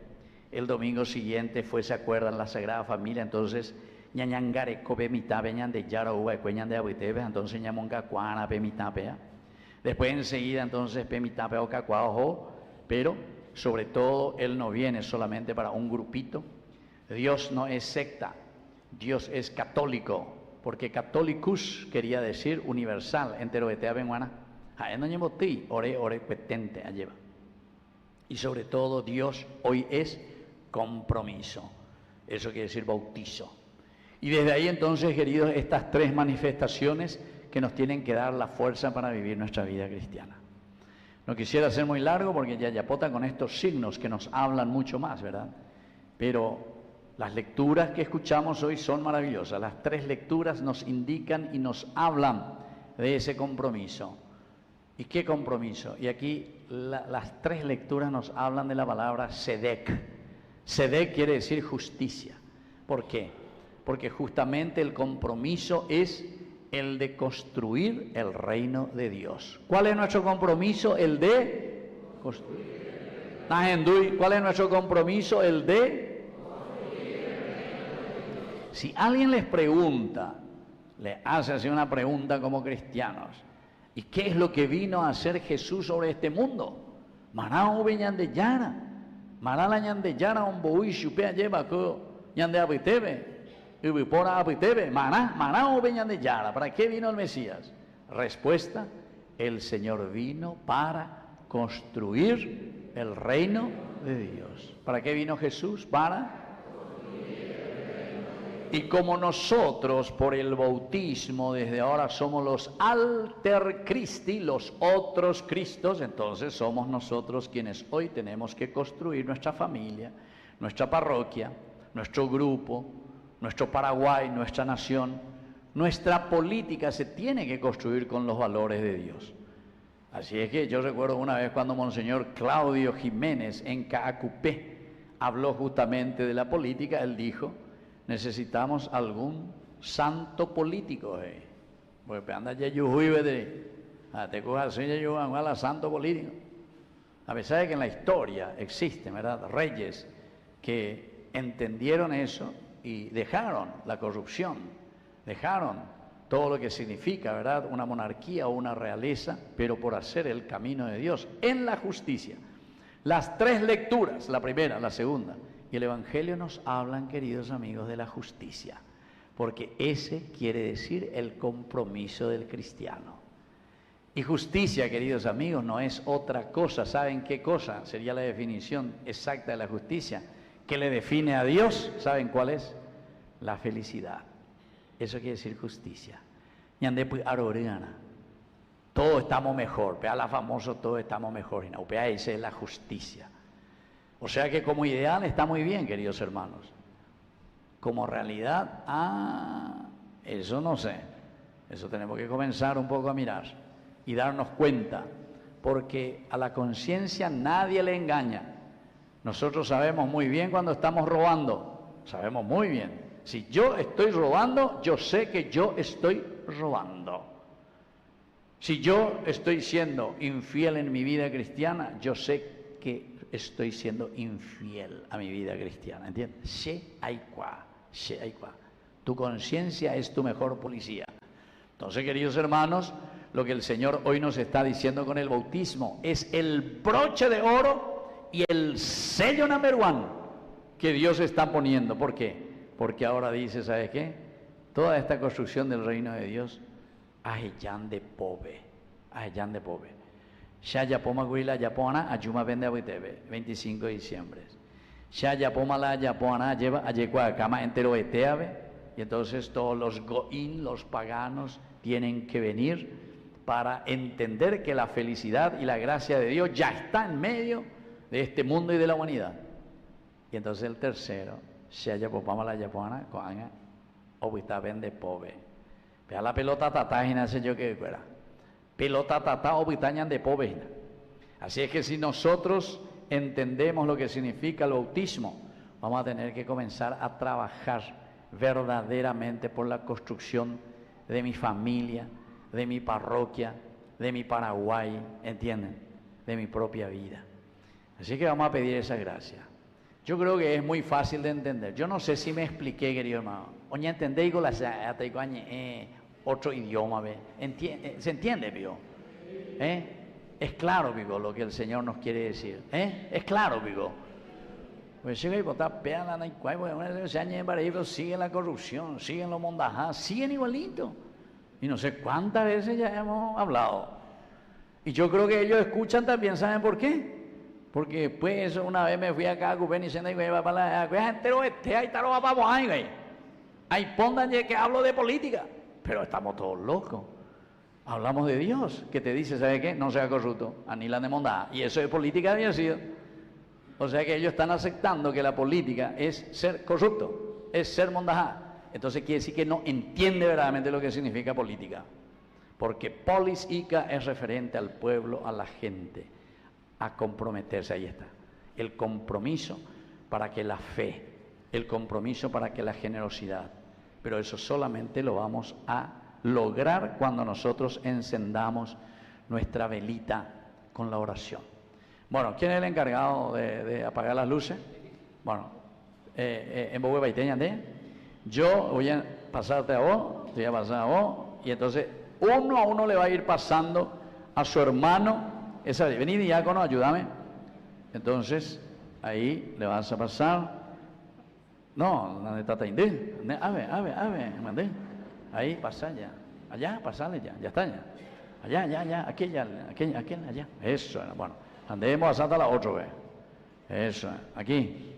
El domingo siguiente se acuerdan la Sagrada Familia, entonces ñañangare cope mitad beñan de yara o cueñan de abitepe, entonces ñamonga cuana pe mitad pea. Después enseguida entonces pe mitad pea o cacuajo, pero sobre todo Él no viene solamente para un grupito. Dios no es secta, Dios es católico, porque católicus quería decir universal, entero de tea benguana. ore petente lleva. Y sobre todo Dios hoy es compromiso. Eso quiere decir bautizo. Y desde ahí entonces, queridos, estas tres manifestaciones que nos tienen que dar la fuerza para vivir nuestra vida cristiana. No quisiera ser muy largo porque Yayapota con estos signos que nos hablan mucho más, ¿verdad? Pero las lecturas que escuchamos hoy son maravillosas. Las tres lecturas nos indican y nos hablan de ese compromiso. ¿Y qué compromiso? Y aquí las tres lecturas nos hablan de la palabra Sedek. Sedek quiere decir justicia. ¿Por qué? Porque justamente el compromiso es el de construir el reino de Dios. ¿Cuál es nuestro compromiso? El de construir. ¿Cuál es nuestro compromiso? El de... Si alguien les pregunta, le hace así una pregunta como cristianos, ¿y qué es lo que vino a hacer Jesús sobre este mundo? Mará ube ñande yara, mará la ñande yara un boui shupea lleva ko ñande abitebe, ubipora abitebe, mará ube ñande yara. ¿Para qué vino el Mesías? Respuesta: el Señor vino para construir el reino de Dios. ¿Para qué vino Jesús? Para... Y como nosotros por el bautismo desde ahora somos los alter Christi, los otros Cristos, entonces somos nosotros quienes hoy tenemos que construir nuestra familia, nuestra parroquia, nuestro grupo, nuestro Paraguay, nuestra nación. Nuestra política se tiene que construir con los valores de Dios. Así es que yo recuerdo una vez cuando Monseñor Claudio Jiménez en Caacupé habló justamente de la política, él dijo: necesitamos algún santo político, porque anda ya yo te cojas la santo político. A pesar de que en la historia existen, ¿verdad?, reyes que entendieron eso y dejaron la corrupción, dejaron todo lo que significa, ¿verdad?, una monarquía o una realeza, pero por hacer el camino de Dios en la justicia. Las tres lecturas, la primera, la segunda y el Evangelio, nos hablan, queridos amigos, de la justicia, porque ese quiere decir el compromiso del cristiano. Y justicia, queridos amigos, no es otra cosa. ¿Saben qué cosa sería la definición exacta de la justicia? ¿Qué le define a Dios? ¿Saben cuál es? La felicidad. Eso quiere decir justicia. Todos estamos mejor. Pea la famoso, todos estamos mejor. No, pea, esa es la justicia. O sea que como ideal está muy bien, queridos hermanos. Como realidad, eso no sé. Eso tenemos que comenzar un poco a mirar y darnos cuenta, porque a la conciencia nadie le engaña. Nosotros sabemos muy bien cuando estamos robando, sabemos muy bien. Si yo estoy robando, yo sé que yo estoy robando. Si yo estoy siendo infiel en mi vida cristiana, yo sé que estoy siendo infiel a mi vida cristiana, ¿entiendes? Tu conciencia es tu mejor policía. Entonces, queridos hermanos, lo que el Señor hoy nos está diciendo con el bautismo es el broche de oro y el sello number one que Dios está poniendo. ¿Por qué? Porque ahora dice, ¿sabes qué? Toda esta construcción del reino de Dios, ajeyan de pobre. Ya poma guila yapona ayuma vende abitebe 25 de diciembre. Ya poma la yapona lleva ayekua cama entero eteabe, y entonces todos los goín, los paganos, tienen que venir para entender que la felicidad y la gracia de Dios ya está en medio de este mundo y de la humanidad. Y entonces el tercero, ya poma la yapona coanga obita vende pobre. Vea la pelota tatágina se yo que fuera. Pelota tatá o bitañan de pobre. Así es que si nosotros entendemos lo que significa el bautismo, vamos a tener que comenzar a trabajar verdaderamente por la construcción de mi familia, de mi parroquia, de mi Paraguay, ¿entienden?, de mi propia vida. Así que vamos a pedir esa gracia. Yo creo que es muy fácil de entender. Yo no sé si me expliqué, querido hermano. Oña entendéis con otro idioma, ¿se entiende, Pío? Es claro, Pico, lo que el Señor nos quiere decir. Es claro, Pico. Pues siguen la corrupción, siguen los mondajás, siguen igualito. Y no sé cuántas veces ya hemos hablado. Y yo creo que ellos escuchan también, ¿saben por qué? Porque pues una vez me fui acá a Cupén y se me iba para la entero ahí está lo vamos ahí, ahí pongan que hablo de política, pero estamos todos locos. Hablamos de Dios, que te dice, ¿sabe qué? No sea corrupto, anila de mondá. Y eso es política había sido. O sea que ellos están aceptando que la política es ser corrupto, es ser mondajá. Entonces quiere decir que no entiende verdaderamente lo que significa política. Porque polis ica es referente al pueblo, a la gente, a comprometerse, ahí está. El compromiso para que la fe, el compromiso para que la generosidad. Pero eso solamente lo vamos a lograr cuando nosotros encendamos nuestra velita con la oración. Bueno, ¿quién es el encargado de apagar las luces? Bueno, en Bogue Baiteña, yo voy a pasarte a vos, te voy a pasar a vos, y entonces uno a uno le va a ir pasando a su hermano. Vení diácono, ayúdame. Entonces, ahí le vas a pasar. No, ¿dónde está Taindé? Ave, mandé. Ahí, pasa ya. Allá, pasale ya está ya. Allá, aquel, allá. Eso, bueno. Andemos a Santa la otra vez. Eso, aquí.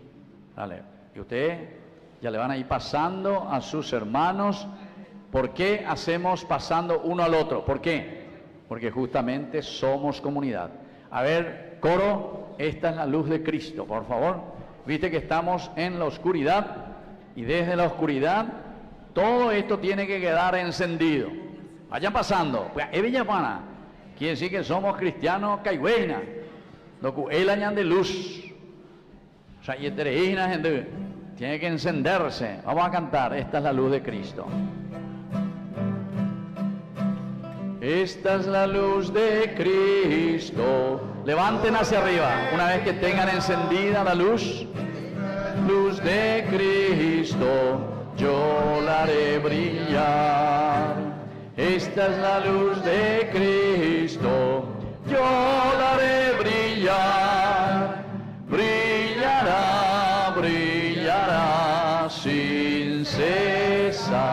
Dale. Y usted ya le van a ir pasando a sus hermanos. ¿Por qué hacemos pasando uno al otro? ¿Por qué? Porque justamente somos comunidad. A ver, coro, esta es la luz de Cristo, por favor. Viste que estamos en la oscuridad y desde la oscuridad todo esto tiene que quedar encendido. Vayan pasando. Es Villapana. Quiere decir que somos cristianos caigüeña. El año de luz. O sea, y gente tiene que encenderse. Vamos a cantar. Esta es la luz de Cristo. Esta es la luz de Cristo. Levanten hacia arriba. Una vez que tengan encendida la luz. Luz de Cristo, yo la haré brillar. Esta es la luz de Cristo, yo la haré brillar. Brillará, brillará sin cesar.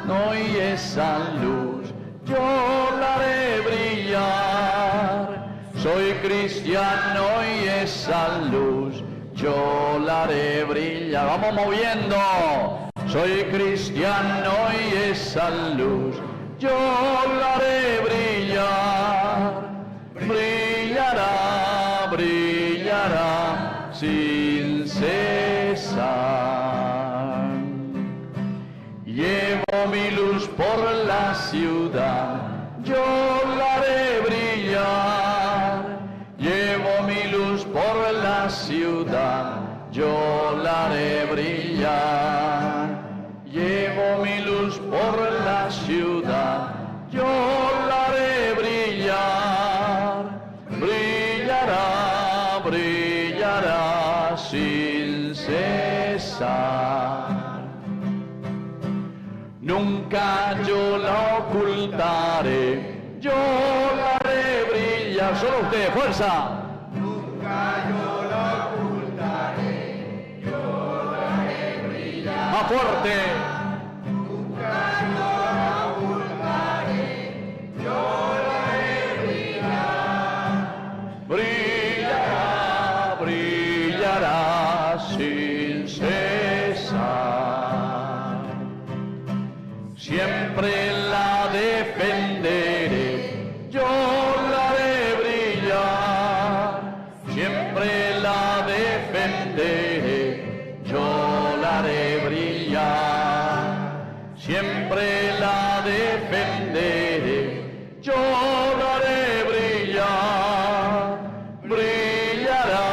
No, y esa luz yo la haré brillar. Soy cristiano y esa luz yo la haré brillar. Vamos moviendo. Soy cristiano y esa luz yo la haré brillar. Brillará, brillará sin cesar. Llevo mi luz por la ciudad, yo la haré brillar. Llevo mi luz por la ciudad, yo la haré brillar. Llevo mi luz por la ciudad, yo la haré brillar. Brillará, brillará sin cesar. Nunca yo la ocultaré, yo la haré brillar. Solo ustedes, fuerza. Nunca yo la ocultaré, yo la haré brillar. Más fuerte. Nunca yo la ocultaré, yo la haré brillar. Brillará, brillará sin cesar. Siempre la defenderé, yo la haré brillar. Siempre la defenderé, yo la haré brillar. Siempre la defenderé, yo la haré brillar. Brillará,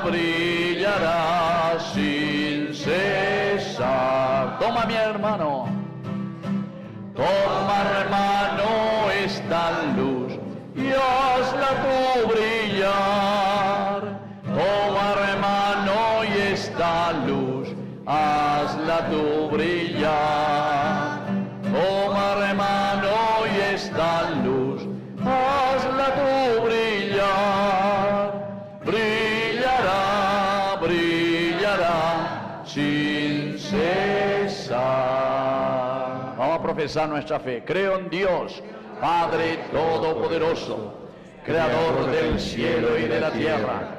brillará sin cesar. Toma, mi hermano. Toma, hermano, esta luz y hazla tú brillar. Toma, hermano, y esta luz, hazla tú brillar. Toma, hermano, y esta luz, hazla tú brillar. Brillará, brillará sin cesar. Vamos a profesar nuestra fe. Creo en Dios Padre Todopoderoso, Creador del cielo y de la tierra.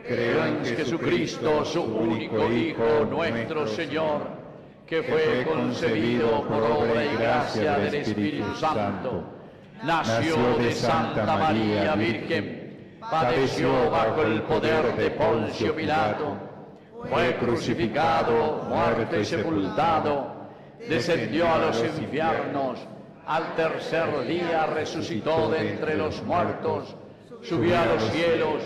Creo en Jesucristo, su único Hijo, nuestro Señor, que fue concebido por obra y gracia del Espíritu Santo. Nació de Santa María Virgen, padeció bajo el poder de Poncio Pilato, fue crucificado, muerto y sepultado, descendió a los infiernos, al tercer día resucitó de entre los muertos, subió a los cielos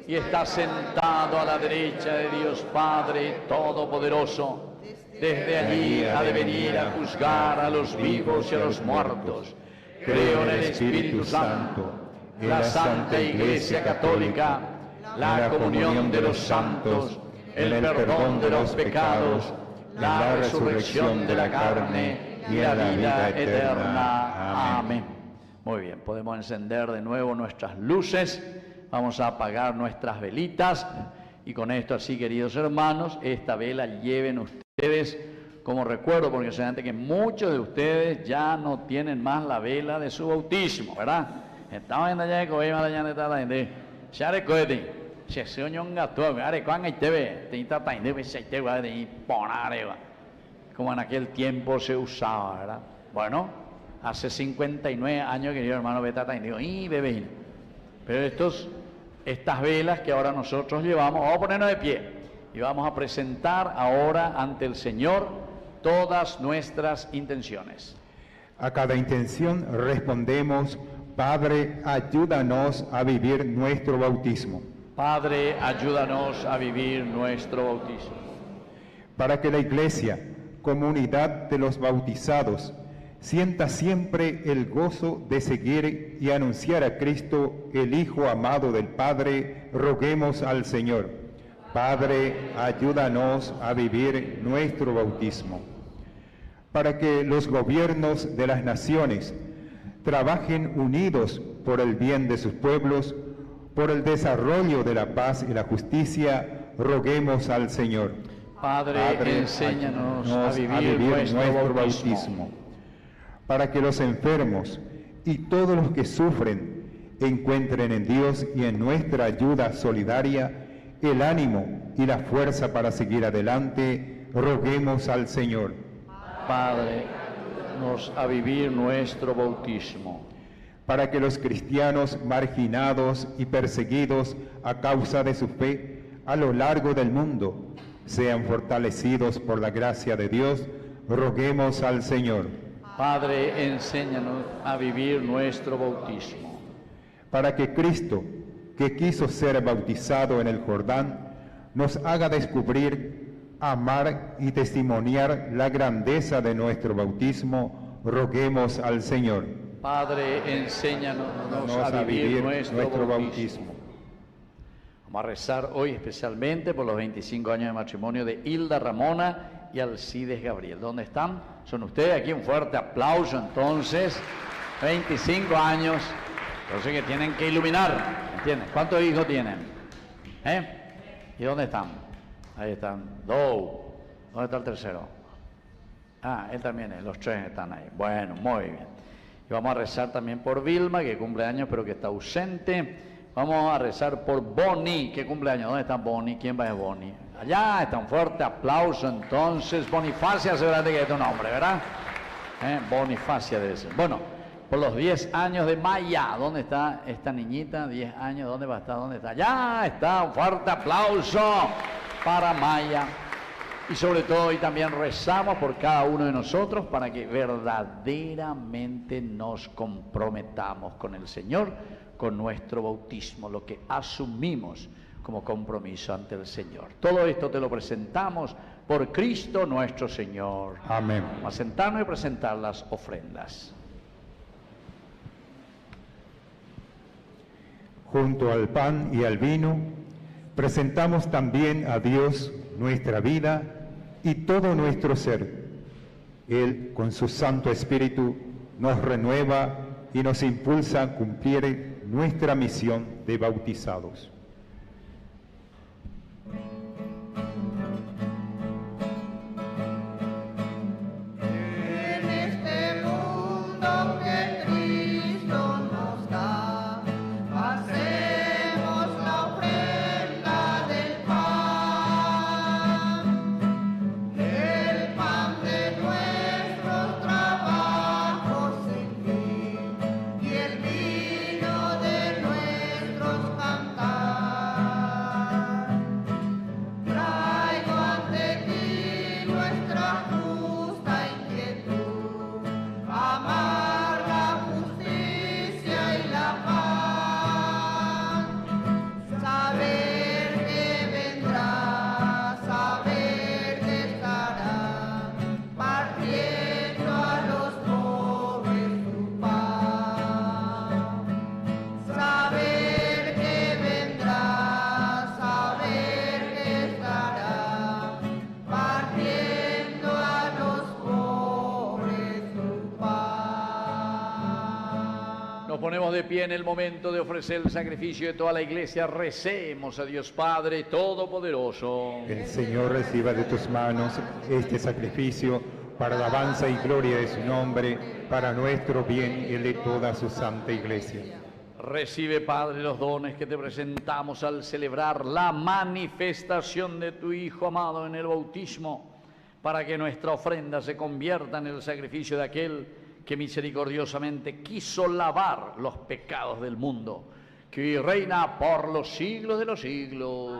y está sentado a la derecha de Dios Padre Todopoderoso. Desde allí ha de venir a juzgar a los vivos y a los muertos. Creo en el Espíritu Santo, en la Santa Iglesia Católica, la comunión de los santos, el perdón de los pecados, la resurrección de la carne y la vida eterna. Amén. Muy bien, podemos encender de nuevo nuestras luces, vamos a apagar nuestras velitas y con esto así, queridos hermanos, esta vela lleven ustedes como recuerdo, porque seguramente que muchos de ustedes ya no tienen más la vela de su bautismo, ¿verdad? Estamos en allá de Coima, allá de Tatay, ya recuerden. Se soñó gato, cuando te ve, te está de poner, como en aquel tiempo se usaba, ¿verdad? Bueno, hace 59 años, querido hermano, beta digo, bebé. Pero estas velas que ahora nosotros llevamos, vamos a ponernos de pie y vamos a presentar ahora ante el Señor todas nuestras intenciones. A cada intención respondemos: Padre, ayúdanos a vivir nuestro bautismo. Padre, ayúdanos a vivir nuestro bautismo. Para que la Iglesia, comunidad de los bautizados, sienta siempre el gozo de seguir y anunciar a Cristo, el Hijo amado del Padre, roguemos al Señor. Padre, ayúdanos a vivir nuestro bautismo. Para que los gobiernos de las naciones trabajen unidos por el bien de sus pueblos, por el desarrollo de la paz y la justicia, roguemos al Señor. Padre, enséñanos a vivir nuestro bautismo. Para que los enfermos y todos los que sufren encuentren en Dios y en nuestra ayuda solidaria el ánimo y la fuerza para seguir adelante, roguemos al Señor. Padre, nos a vivir nuestro bautismo. Para que los cristianos marginados y perseguidos a causa de su fe a lo largo del mundo sean fortalecidos por la gracia de Dios, roguemos al Señor. Padre, enséñanos a vivir nuestro bautismo. Para que Cristo, que quiso ser bautizado en el Jordán, nos haga descubrir, amar y testimoniar la grandeza de nuestro bautismo, roguemos al Señor. Padre, enséñanos a vivir nuestro bautismo. Vamos a rezar hoy especialmente por los 25 años de matrimonio de Hilda Ramona y Alcides Gabriel. ¿Dónde están? Son ustedes. Aquí un fuerte aplauso entonces. 25 años. Entonces que tienen que iluminar. ¿Entienden? ¿Cuántos hijos tienen? ¿Y dónde están? Ahí están. Dos. ¿Dónde está el tercero? Ah, él también. Los tres están ahí. Bueno, muy bien. Y vamos a rezar también por Vilma, que cumple años pero que está ausente. Vamos a rezar por Bonnie, que cumple años. ¿Dónde está Bonnie? ¿Quién va a Bonnie? Allá está, un fuerte aplauso entonces. Bonifacia, seguramente que es tu nombre, ¿verdad? Bonifacia debe ser. Bueno, por los 10 años de Maya. ¿Dónde está esta niñita? 10 años, ¿dónde va a estar? ¿Dónde está? Allá está, un fuerte aplauso para Maya. Y sobre todo, y también rezamos por cada uno de nosotros para que verdaderamente nos comprometamos con el Señor, con nuestro bautismo, lo que asumimos como compromiso ante el Señor. Todo esto te lo presentamos por Cristo nuestro Señor. Amén. Vamos a sentarnos y presentar las ofrendas. Junto al pan y al vino, presentamos también a Dios nuestra vida y todo nuestro ser. Él, con su Santo Espíritu, nos renueva y nos impulsa a cumplir nuestra misión de bautizados. En este mundo que Cristo pie en el momento de ofrecer el sacrificio de toda la iglesia, recemos a Dios Padre Todopoderoso. El Señor reciba de tus manos este sacrificio para la alabanza y gloria de su nombre, para nuestro bien y el de toda su santa iglesia. Recibe, Padre, los dones que te presentamos al celebrar la manifestación de tu Hijo amado en el bautismo, para que nuestra ofrenda se convierta en el sacrificio de aquel que misericordiosamente quiso lavar los pecados del mundo, que hoy reina por los siglos de los siglos.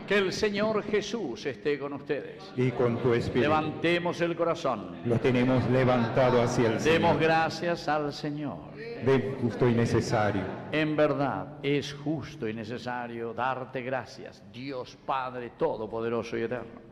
Que el Señor Jesús esté con ustedes. Y con tu espíritu. Levantemos el corazón. Lo tenemos levantado hacia el Señor. Demos gracias al Señor. De justo y necesario. En verdad es justo y necesario darte gracias, Dios Padre Todopoderoso y Eterno.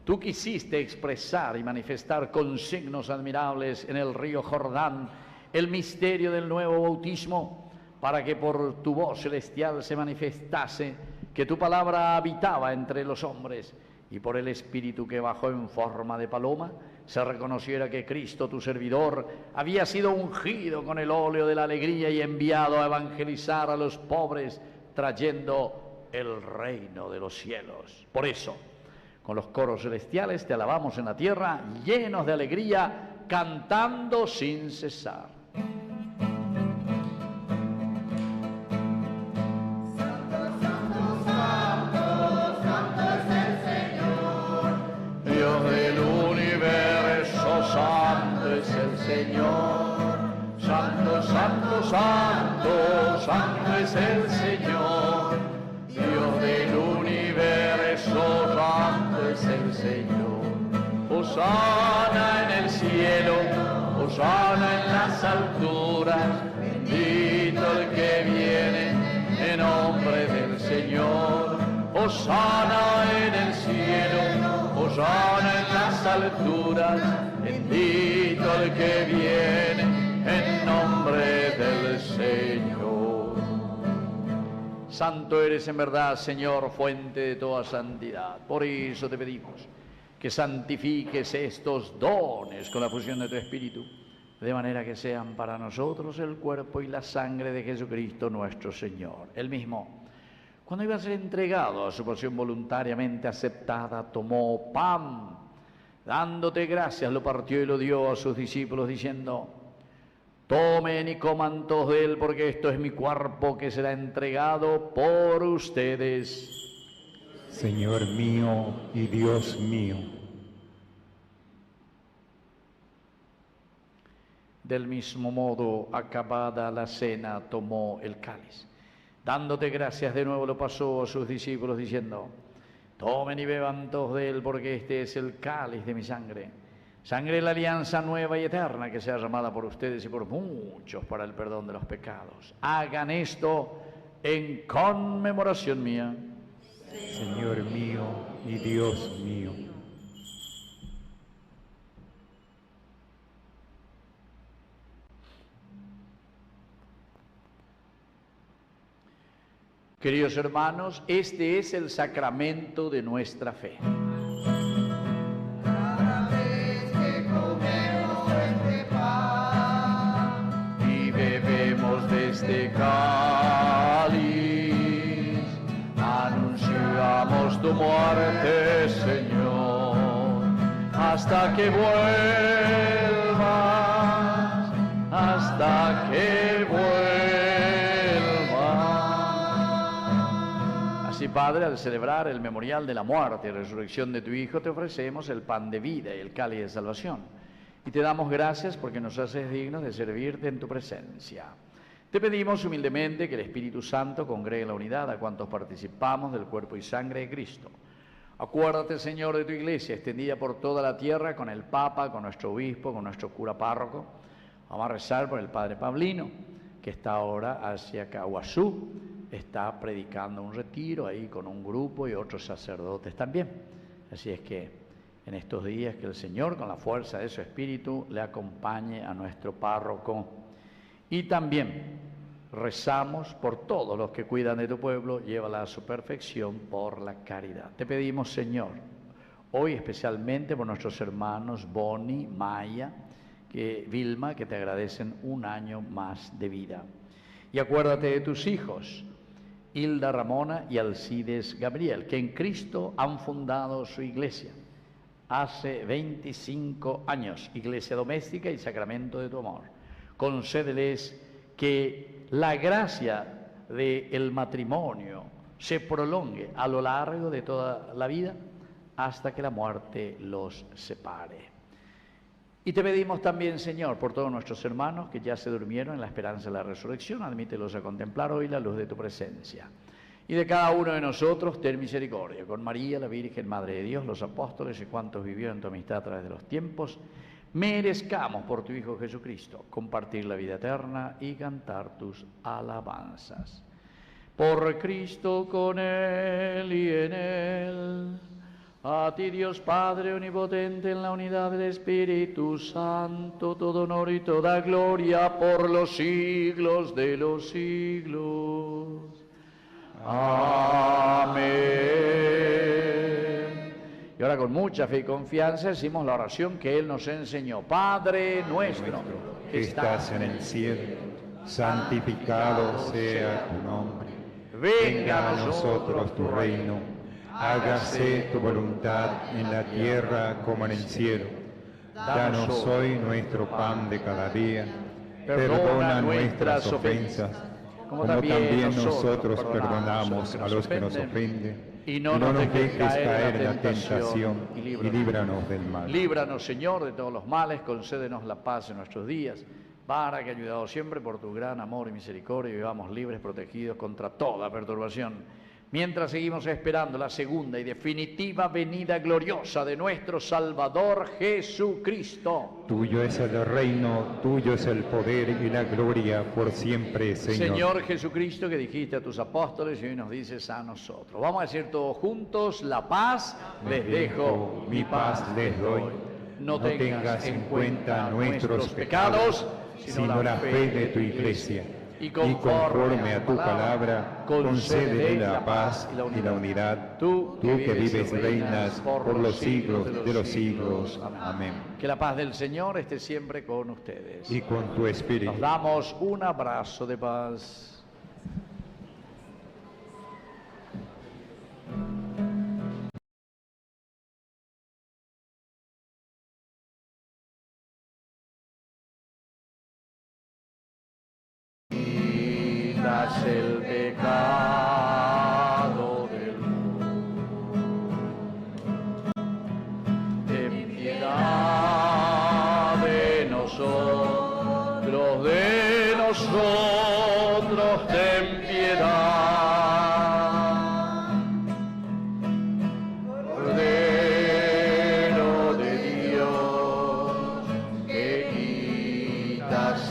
Tú quisiste expresar y manifestar con signos admirables en el río Jordán el misterio del nuevo bautismo, para que por tu voz celestial se manifestase que tu palabra habitaba entre los hombres, y por el Espíritu que bajó en forma de paloma se reconociera que Cristo, tu servidor, había sido ungido con el óleo de la alegría y enviado a evangelizar a los pobres, trayendo el reino de los cielos. Por eso, con los coros celestiales te alabamos en la tierra, llenos de alegría, cantando sin cesar. Santo, santo, santo, santo es el Señor, Dios del universo, santo es el Señor. Hosana en el cielo, hosana en las alturas, bendito el que viene en nombre del Señor. Hosana en el cielo, hosana en las alturas, bendito el que viene en nombre del Señor. Santo eres en verdad, Señor, fuente de toda santidad. Por eso te pedimos que santifiques estos dones con la fusión de tu Espíritu, de manera que sean para nosotros el cuerpo y la sangre de Jesucristo nuestro Señor. Él mismo, cuando iba a ser entregado a su pasión voluntariamente aceptada, tomó pan, dándote gracias, lo partió y lo dio a sus discípulos, diciendo: tomen y coman todos de él, porque esto es mi cuerpo que será entregado por ustedes. Señor mío y Dios mío. Del mismo modo, acabada la cena, tomó el cáliz. Dándote gracias de nuevo, lo pasó a sus discípulos, diciendo: tomen y beban todos de él, porque este es el cáliz de mi sangre, sangre de la alianza nueva y eterna, que sea llamada por ustedes y por muchos para el perdón de los pecados. Hagan esto en conmemoración mía. Señor mío y Dios mío. Queridos hermanos, este es el sacramento de nuestra fe. Cada vez que comemos este pan y bebemos de este cáliz, anunciamos tu muerte, Señor, hasta que vuelvas, hasta que vuelvas. Así, Padre, al celebrar el memorial de la muerte y resurrección de tu Hijo, te ofrecemos el pan de vida y el cáliz de salvación. Y te damos gracias porque nos haces dignos de servirte en tu presencia. Te pedimos humildemente que el Espíritu Santo congregue en la unidad a cuantos participamos del cuerpo y sangre de Cristo. Acuérdate, Señor, de tu iglesia, extendida por toda la tierra, con el Papa, con nuestro obispo, con nuestro cura párroco. Vamos a rezar por el Padre Pablino, que está ahora hacia Caguazú. Está predicando un retiro ahí con un grupo y otros sacerdotes también. Así es que en estos días que el Señor, con la fuerza de su Espíritu, le acompañe a nuestro párroco. Y también rezamos por todos los que cuidan de tu pueblo, llévala a su perfección por la caridad. Te pedimos, Señor, hoy especialmente por nuestros hermanos Boni, Maya, Vilma, que te agradecen un año más de vida. Y acuérdate de tus hijos, Hilda Ramona y Alcides Gabriel, que en Cristo han fundado su iglesia hace 25 años, iglesia doméstica y sacramento de tu amor. Concédeles que la gracia del matrimonio se prolongue a lo largo de toda la vida hasta que la muerte los separe. Y te pedimos también, Señor, por todos nuestros hermanos que ya se durmieron en la esperanza de la resurrección, admítelos a contemplar hoy la luz de tu presencia. Y de cada uno de nosotros, ten misericordia. Con María, la Virgen, Madre de Dios, los apóstoles y cuantos vivieron en tu amistad a través de los tiempos, merezcamos por tu Hijo Jesucristo compartir la vida eterna y cantar tus alabanzas. Por Cristo, con Él y en Él. A ti, Dios Padre omnipotente, en la unidad del Espíritu Santo, todo honor y toda gloria por los siglos de los siglos. Amén. Y ahora con mucha fe y confianza decimos la oración que Él nos enseñó. Padre nuestro, que estás en el cielo, santificado sea tu nombre. Venga a nosotros tu reino. Hágase tu voluntad en la tierra como en el cielo. Danos hoy nuestro pan de cada día. Perdona nuestras ofensas, como también nosotros perdonamos a los que nos ofenden. Y no nos dejes caer en la tentación, y líbranos del mal. Líbranos, Señor, de todos los males, concédenos la paz en nuestros días, para que, ayudados siempre por tu gran amor y misericordia, vivamos libres, protegidos contra toda perturbación, mientras seguimos esperando la segunda y definitiva venida gloriosa de nuestro Salvador Jesucristo. Tuyo es el reino, tuyo es el poder y la gloria por siempre, Señor. Señor Jesucristo, que dijiste a tus apóstoles y hoy nos dices a nosotros. Vamos a decir todos juntos: la paz les dejo, mi paz les doy. No tengas en cuenta nuestros pecados, sino la fe de tu iglesia. Y conforme a tu palabra, concédele la paz y la unidad, tú que vives y reinas por los siglos de los siglos. Amén. Que la paz del Señor esté siempre con ustedes. Y con tu espíritu. Nos damos un abrazo de paz. El pecado del mundo, ten piedad de nosotros, ten piedad. Cordero de Dios, que quitas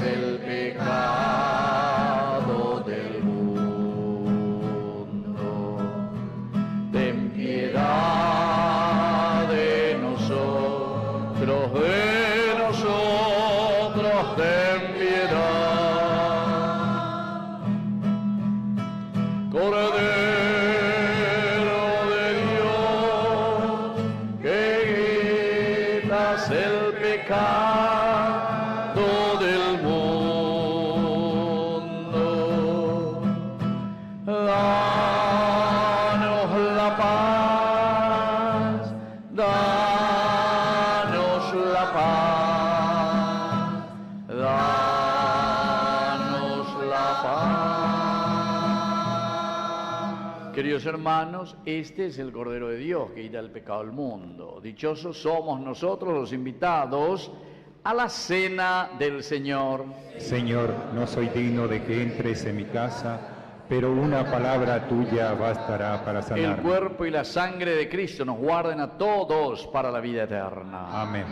el pecado. Queridos hermanos, este es el Cordero de Dios que quita el pecado del mundo. Dichosos somos nosotros los invitados a la cena del Señor. Señor, no soy digno de que entres en mi casa, pero una palabra tuya bastará para sanarme. El cuerpo y la sangre de Cristo nos guarden a todos para la vida eterna. Amén.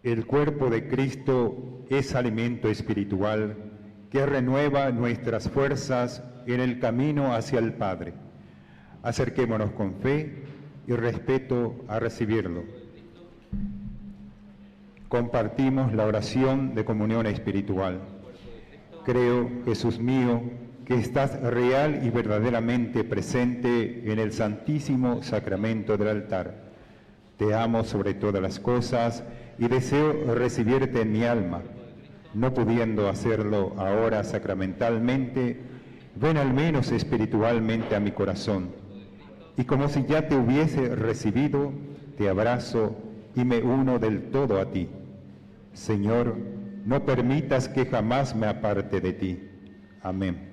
El cuerpo de Cristo es alimento espiritual que renueva nuestras fuerzas en el camino hacia el Padre. Acerquémonos con fe y respeto a recibirlo. Compartimos la oración de comunión espiritual. Creo, Jesús mío, que estás real y verdaderamente presente en el santísimo sacramento del altar. Te amo sobre todas las cosas y deseo recibirte en mi alma. No pudiendo hacerlo ahora sacramentalmente, ven al menos espiritualmente a mi corazón. Y como si ya te hubiese recibido, te abrazo y me uno del todo a ti. Señor, no permitas que jamás me aparte de ti. Amén.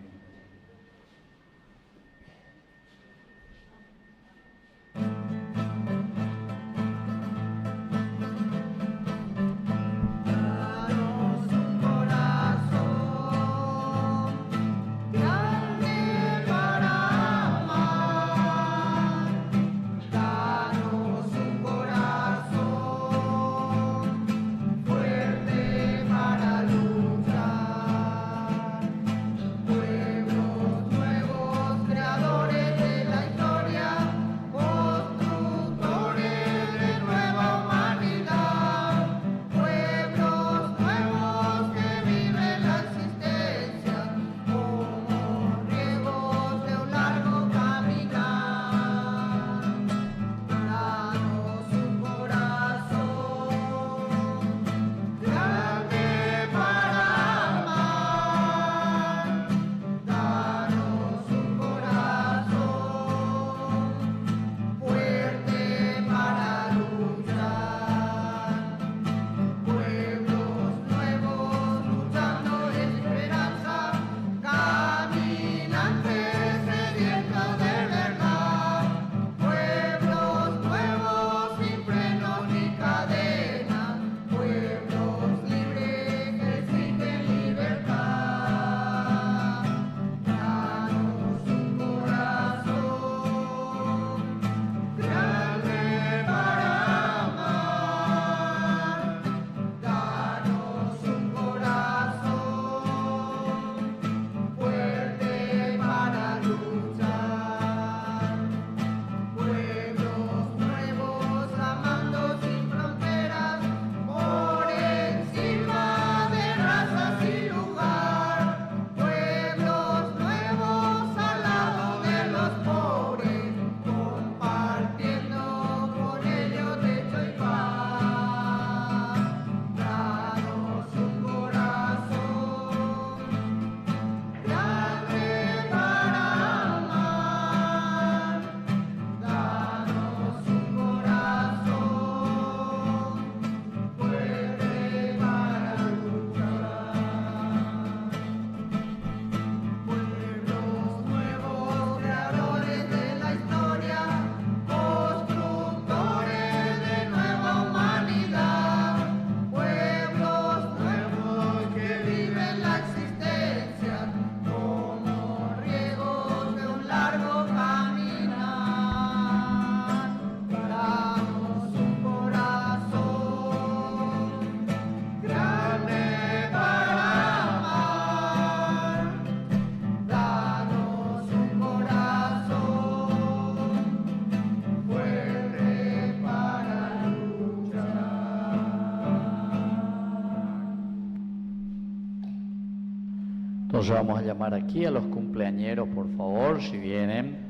Entonces vamos a llamar aquí a los cumpleañeros, por favor, si vienen.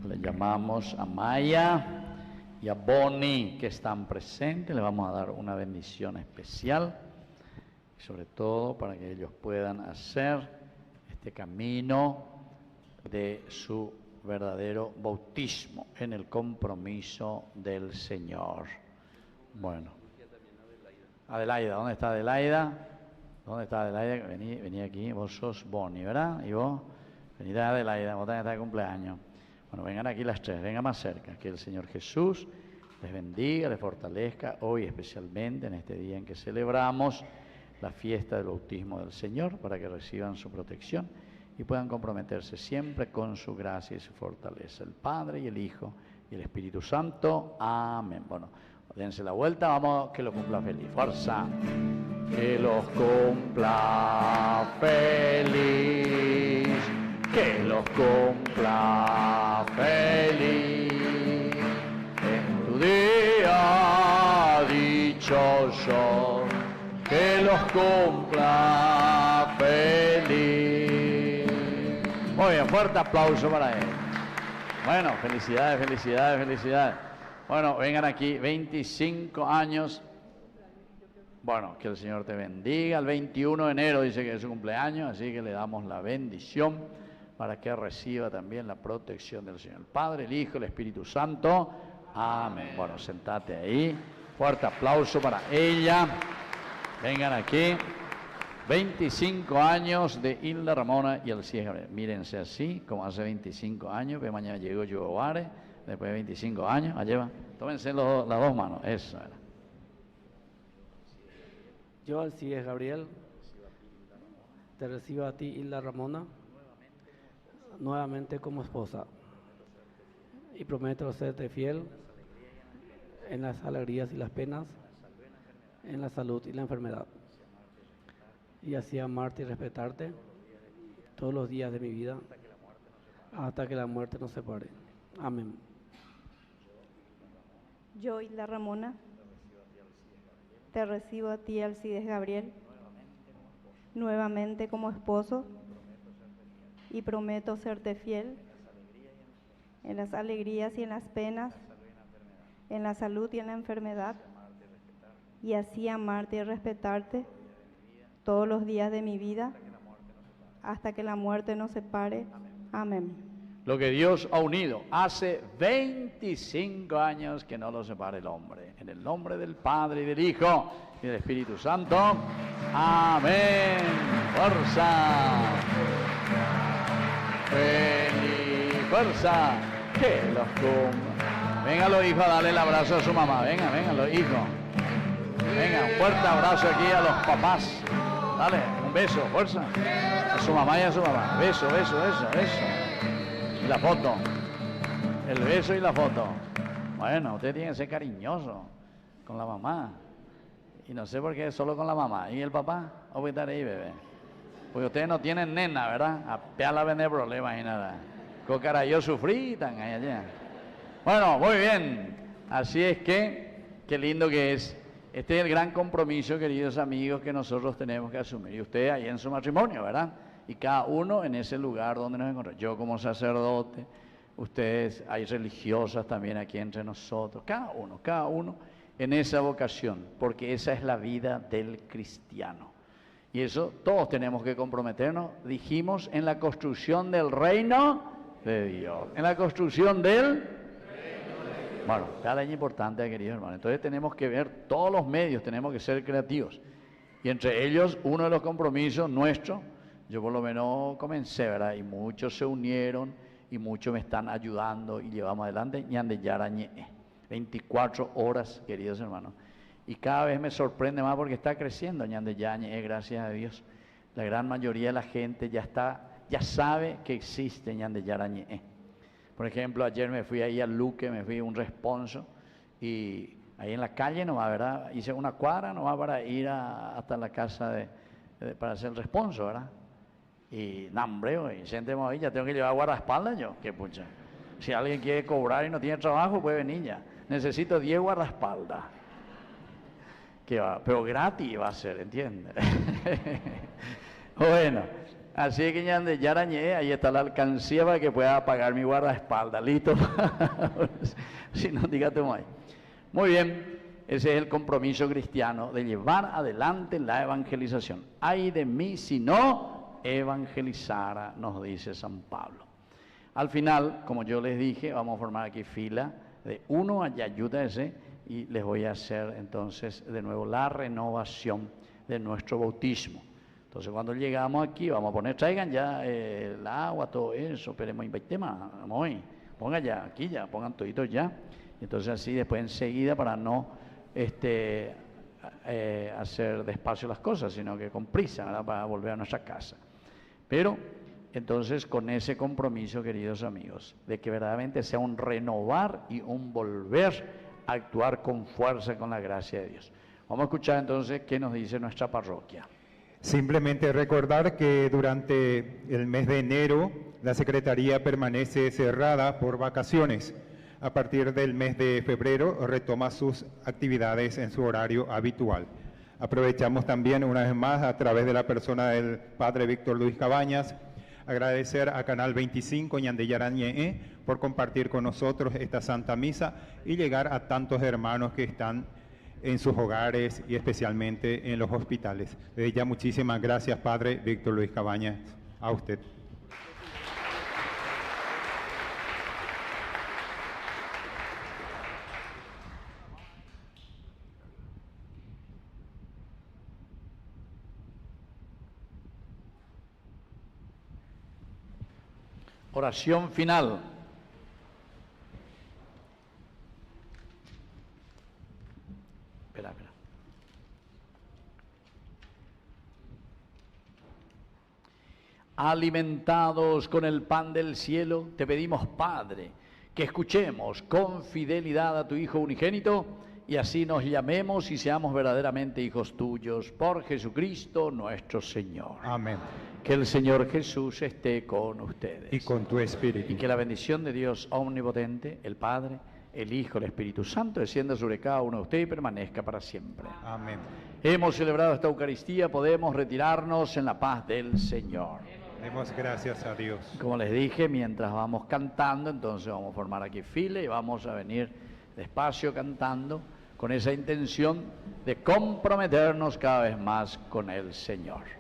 Le llamamos a Maya y a Bonnie, que están presentes. Le vamos a dar una bendición especial, sobre todo para que ellos puedan hacer este camino de su verdadero bautismo en el compromiso del Señor. Bueno, Adelaida, ¿dónde está Adelaida? ¿Dónde está Adelaida? Vení aquí, vos sos Bonnie, ¿verdad? Y vos, venid a Adelaida, vos también estás de cumpleaños. Bueno, vengan aquí las tres, vengan más cerca. Que el Señor Jesús les bendiga, les fortalezca hoy especialmente en este día en que celebramos la fiesta del bautismo del Señor, para que reciban su protección y puedan comprometerse siempre con su gracia y su fortaleza. El Padre y el Hijo y el Espíritu Santo. Amén. Bueno, dense la vuelta, vamos, que lo cumpla feliz. Fuerza. Que los cumpla feliz, que los cumpla feliz, en tu día dichoso, que los cumpla feliz. fuerte aplauso para él. Bueno, felicidades, felicidades, felicidades. Bueno, vengan aquí, 25 años. Bueno, que el Señor te bendiga. El 21 de enero dice que es su cumpleaños, así que le damos la bendición para que reciba también la protección del Señor. El Padre, el Hijo, el Espíritu Santo. Amén. Bueno, sentate ahí. Fuerte aplauso para ella. Vengan aquí. 25 años de Hilda Ramona y el Gabriel. Mírense así, como hace 25 años, que mañana llegó yo a Vare, después de 25 años, allá va. Tómense las dos manos, eso era. Yo, Alcides Gabriel, te recibo a ti, Hilda Ramona, nuevamente como esposa, y prometo serte fiel en las alegrías y las penas, en la salud y la enfermedad, y así amarte y respetarte todos los días de mi vida, hasta que la muerte nos separe. Amén. Yo, Hilda Ramona, te recibo a ti, Alcides Gabriel, nuevamente como esposo, y prometo serte fiel en las alegrías y en las penas, en la salud y en la enfermedad, y así amarte y respetarte todos los días de mi vida, hasta que la muerte nos separe. Amén. Lo que Dios ha unido hace 25 años que no lo separe el hombre. En el nombre del Padre y del Hijo y del Espíritu Santo. Amén. Fuerza. Feliz fuerza. Que los cumpla. Vengan los hijos a darle el abrazo a su mamá. Vengan los hijos. Venga, un fuerte abrazo aquí a los papás. Dale, un beso, fuerza. A su mamá y a su papá. Beso. Y la foto. El beso y la foto. Bueno, usted tiene que ser cariñoso con la mamá. Y no sé por qué solo con la mamá. ¿Y el papá? ¿O voy a estar ahí, bebé? Porque ustedes no tienen nena, ¿verdad? A peala vender problemas y nada. Cocarayo sufritan allá. Bueno, muy bien. Así es que, qué lindo que es. Este es el gran compromiso, queridos amigos, que nosotros tenemos que asumir. Y ustedes ahí en su matrimonio, ¿verdad? Y cada uno en ese lugar donde nos encontramos. Yo como sacerdote, ustedes, hay religiosas también aquí entre nosotros. Cada uno en esa vocación, porque esa es la vida del cristiano. Y eso todos tenemos que comprometernos, dijimos, en la construcción del reino de Dios. En la construcción del... Bueno, cada año importante, queridos hermanos. Entonces tenemos que ver todos los medios, tenemos que ser creativos. Y entre ellos, uno de los compromisos nuestros, yo por lo menos comencé, ¿verdad? Y muchos se unieron y muchos me están ayudando y llevamos adelante. Ñande Yarañe, 24 horas, queridos hermanos. Y cada vez me sorprende más porque está creciendo Ñande Yarañe, gracias a Dios. La gran mayoría de la gente ya sabe que existe Ñande Yarañe. Por ejemplo, ayer me fui ahí a Luque, me fui a un responso y ahí en la calle nomás, ¿verdad? Hice una cuadra nomás para ir hasta la casa para hacer el responso, ¿verdad? Y, no, hombre, siénteme ahí, ya tengo que llevar guardaespaldas yo, qué pucha. Si alguien quiere cobrar y no tiene trabajo, puede venir ya. Necesito 10 guardaespaldas. Que va, pero gratis va a ser, ¿entiendes? Bueno. Así que ya arañé, ahí está la alcancía para que pueda pagar mi guardaespaldas. ¿Listo? Si no, dígate más. Muy bien, ese es el compromiso cristiano de llevar adelante la evangelización. Ay de mí si no evangelizara, nos dice San Pablo. Al final, como yo les dije, vamos a formar aquí fila de uno, allá ayúdense, y les voy a hacer entonces de nuevo la renovación de nuestro bautismo. Entonces cuando llegamos aquí vamos a poner, traigan ya el agua, todo eso, pero hemos invitado hoy, pongan ya, aquí ya, pongan toditos ya. Entonces así después enseguida para no hacer despacio las cosas, sino que con prisa, ¿verdad? Para volver a nuestra casa. Pero entonces con ese compromiso, queridos amigos, de que verdaderamente sea un renovar y un volver a actuar con fuerza con la gracia de Dios. Vamos a escuchar entonces qué nos dice nuestra parroquia. Simplemente recordar que durante el mes de enero la Secretaría permanece cerrada por vacaciones. A partir del mes de febrero retoma sus actividades en su horario habitual. Aprovechamos también una vez más a través de la persona del Padre Víctor Luis Cabañas Agradecer a Canal 25 Ñandeyarañe por compartir con nosotros esta Santa Misa y llegar a tantos hermanos que están en sus hogares y especialmente en los hospitales. Desde ya muchísimas gracias, Padre Víctor Luis Cabañas, a usted. Oración final. Espera. Alimentados con el pan del cielo, te pedimos, Padre, que escuchemos con fidelidad a tu Hijo unigénito y así nos llamemos y seamos verdaderamente hijos tuyos, por Jesucristo nuestro Señor. Amén. Que el Señor Jesús esté con ustedes. Y con tu espíritu. Y que la bendición de Dios omnipotente, el Padre, el Hijo, el Espíritu Santo, descienda sobre cada uno de ustedes y permanezca para siempre. Amén. Hemos celebrado esta Eucaristía, podemos retirarnos en la paz del Señor. Demos gracias a Dios. Como les dije, mientras vamos cantando, entonces vamos a formar aquí fila y vamos a venir despacio cantando con esa intención de comprometernos cada vez más con el Señor.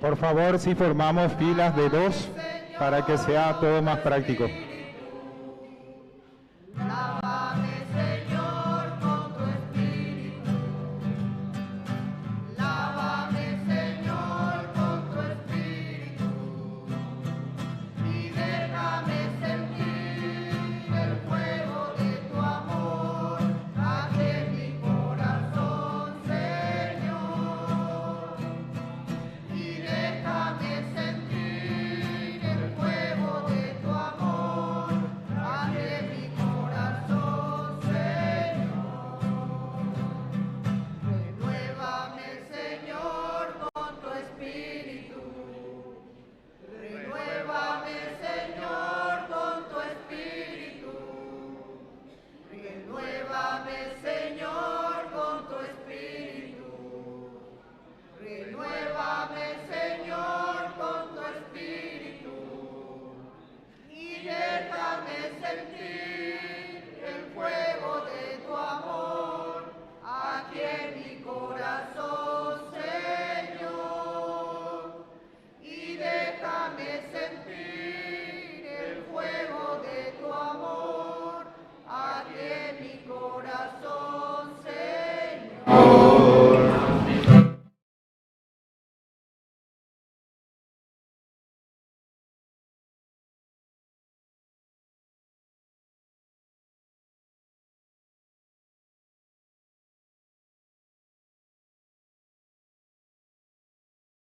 Por favor, si formamos filas de dos para que sea todo más práctico.